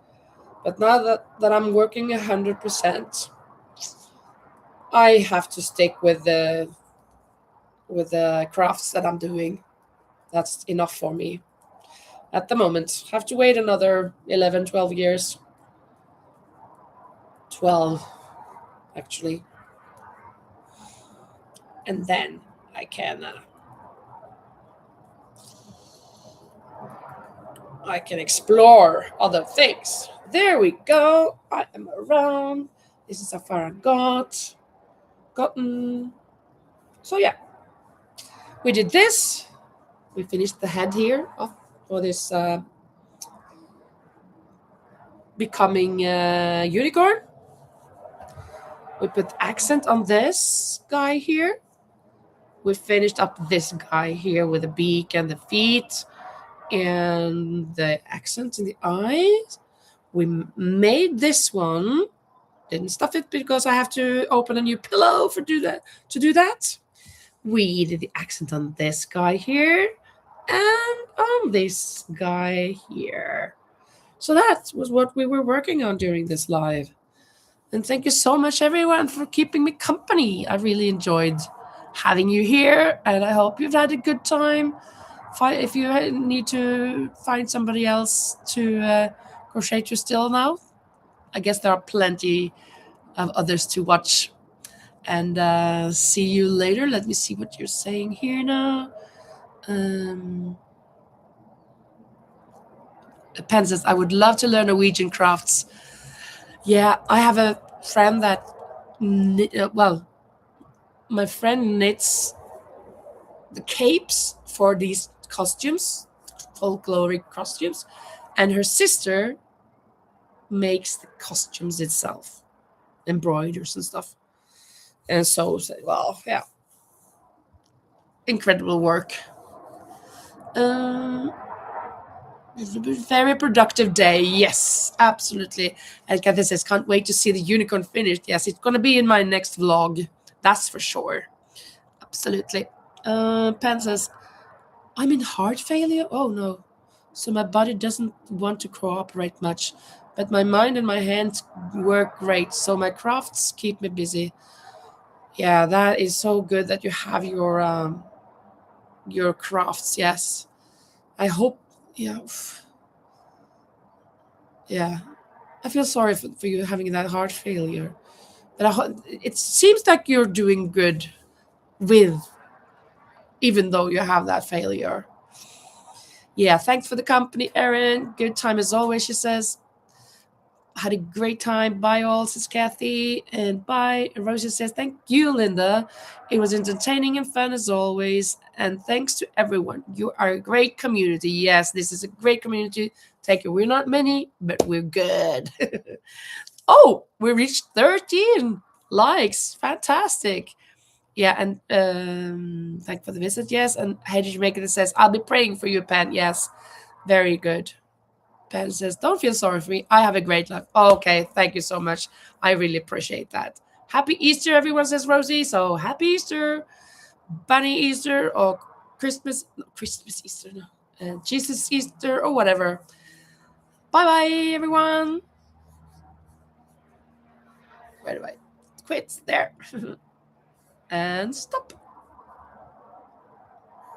But now that I'm working 100%, I have to stick with the crafts that I'm doing. That's enough for me at the moment. Have to wait another 11, 12 years. 12, actually. And then I can explore other things. There we go. I am around. This is how far I gotten. So yeah, we did this. We finished the head here for this becoming unicorn. We put accent on this guy here. We finished up this guy here with the beak and the feet and the accent in the eyes. We made this one. Didn't stuff it because I have to open a new pillow for do that. To do that, we did the accent on this guy here and on this guy here. So that was what we were working on during this live. And thank you so much, everyone, for keeping me company. I really enjoyed having you here, and I hope you've had a good time. If you need to find somebody else to crochet to still now, I guess there are plenty of others to watch. And see you later. Let me see what you're saying here now. Pen says, I would love to learn Norwegian crafts. Yeah, I have a friend that, well, my friend knits the capes for these costumes, folkloric costumes, and her sister makes the costumes itself, embroiders and stuff. And so, well, yeah, incredible work. It's a very productive day. Yes, absolutely. And Kathy says, can't wait to see the unicorn finished. Yes, it's going to be in my next vlog. That's for sure. Absolutely. Pan says, I'm in heart failure? Oh, no. So my body doesn't want to cooperate much, but my mind and my hands work great. So my crafts keep me busy. Yeah, that is so good that you have your crafts. Yes, I hope. Yeah, yeah. I feel sorry for you having that heart failure, but it seems like you're doing good with, even though you have that failure. Yeah, thanks for the company, Erin. Good time as always, she says. Had a great time. Bye, all, says Kathy. And bye. Rosie says, thank you, Linda. It was entertaining and fun as always. And thanks to everyone. You are a great community. Yes, this is a great community. Thank you. We're not many, but we're good. Oh, we reached 13 likes. Fantastic. Yeah, and thank for the visit. Yes, and Hedge Maker says, I'll be praying for you, Pen. Yes, very good. Pen says, don't feel sorry for me. I have a great life. Okay, thank you so much. I really appreciate that. Happy Easter, everyone, says Rosie. So happy Easter, Bunny Easter, or Christmas, no, Christmas Easter, no, Jesus Easter, or whatever. Bye bye, everyone. Where do I quit? There. And stop.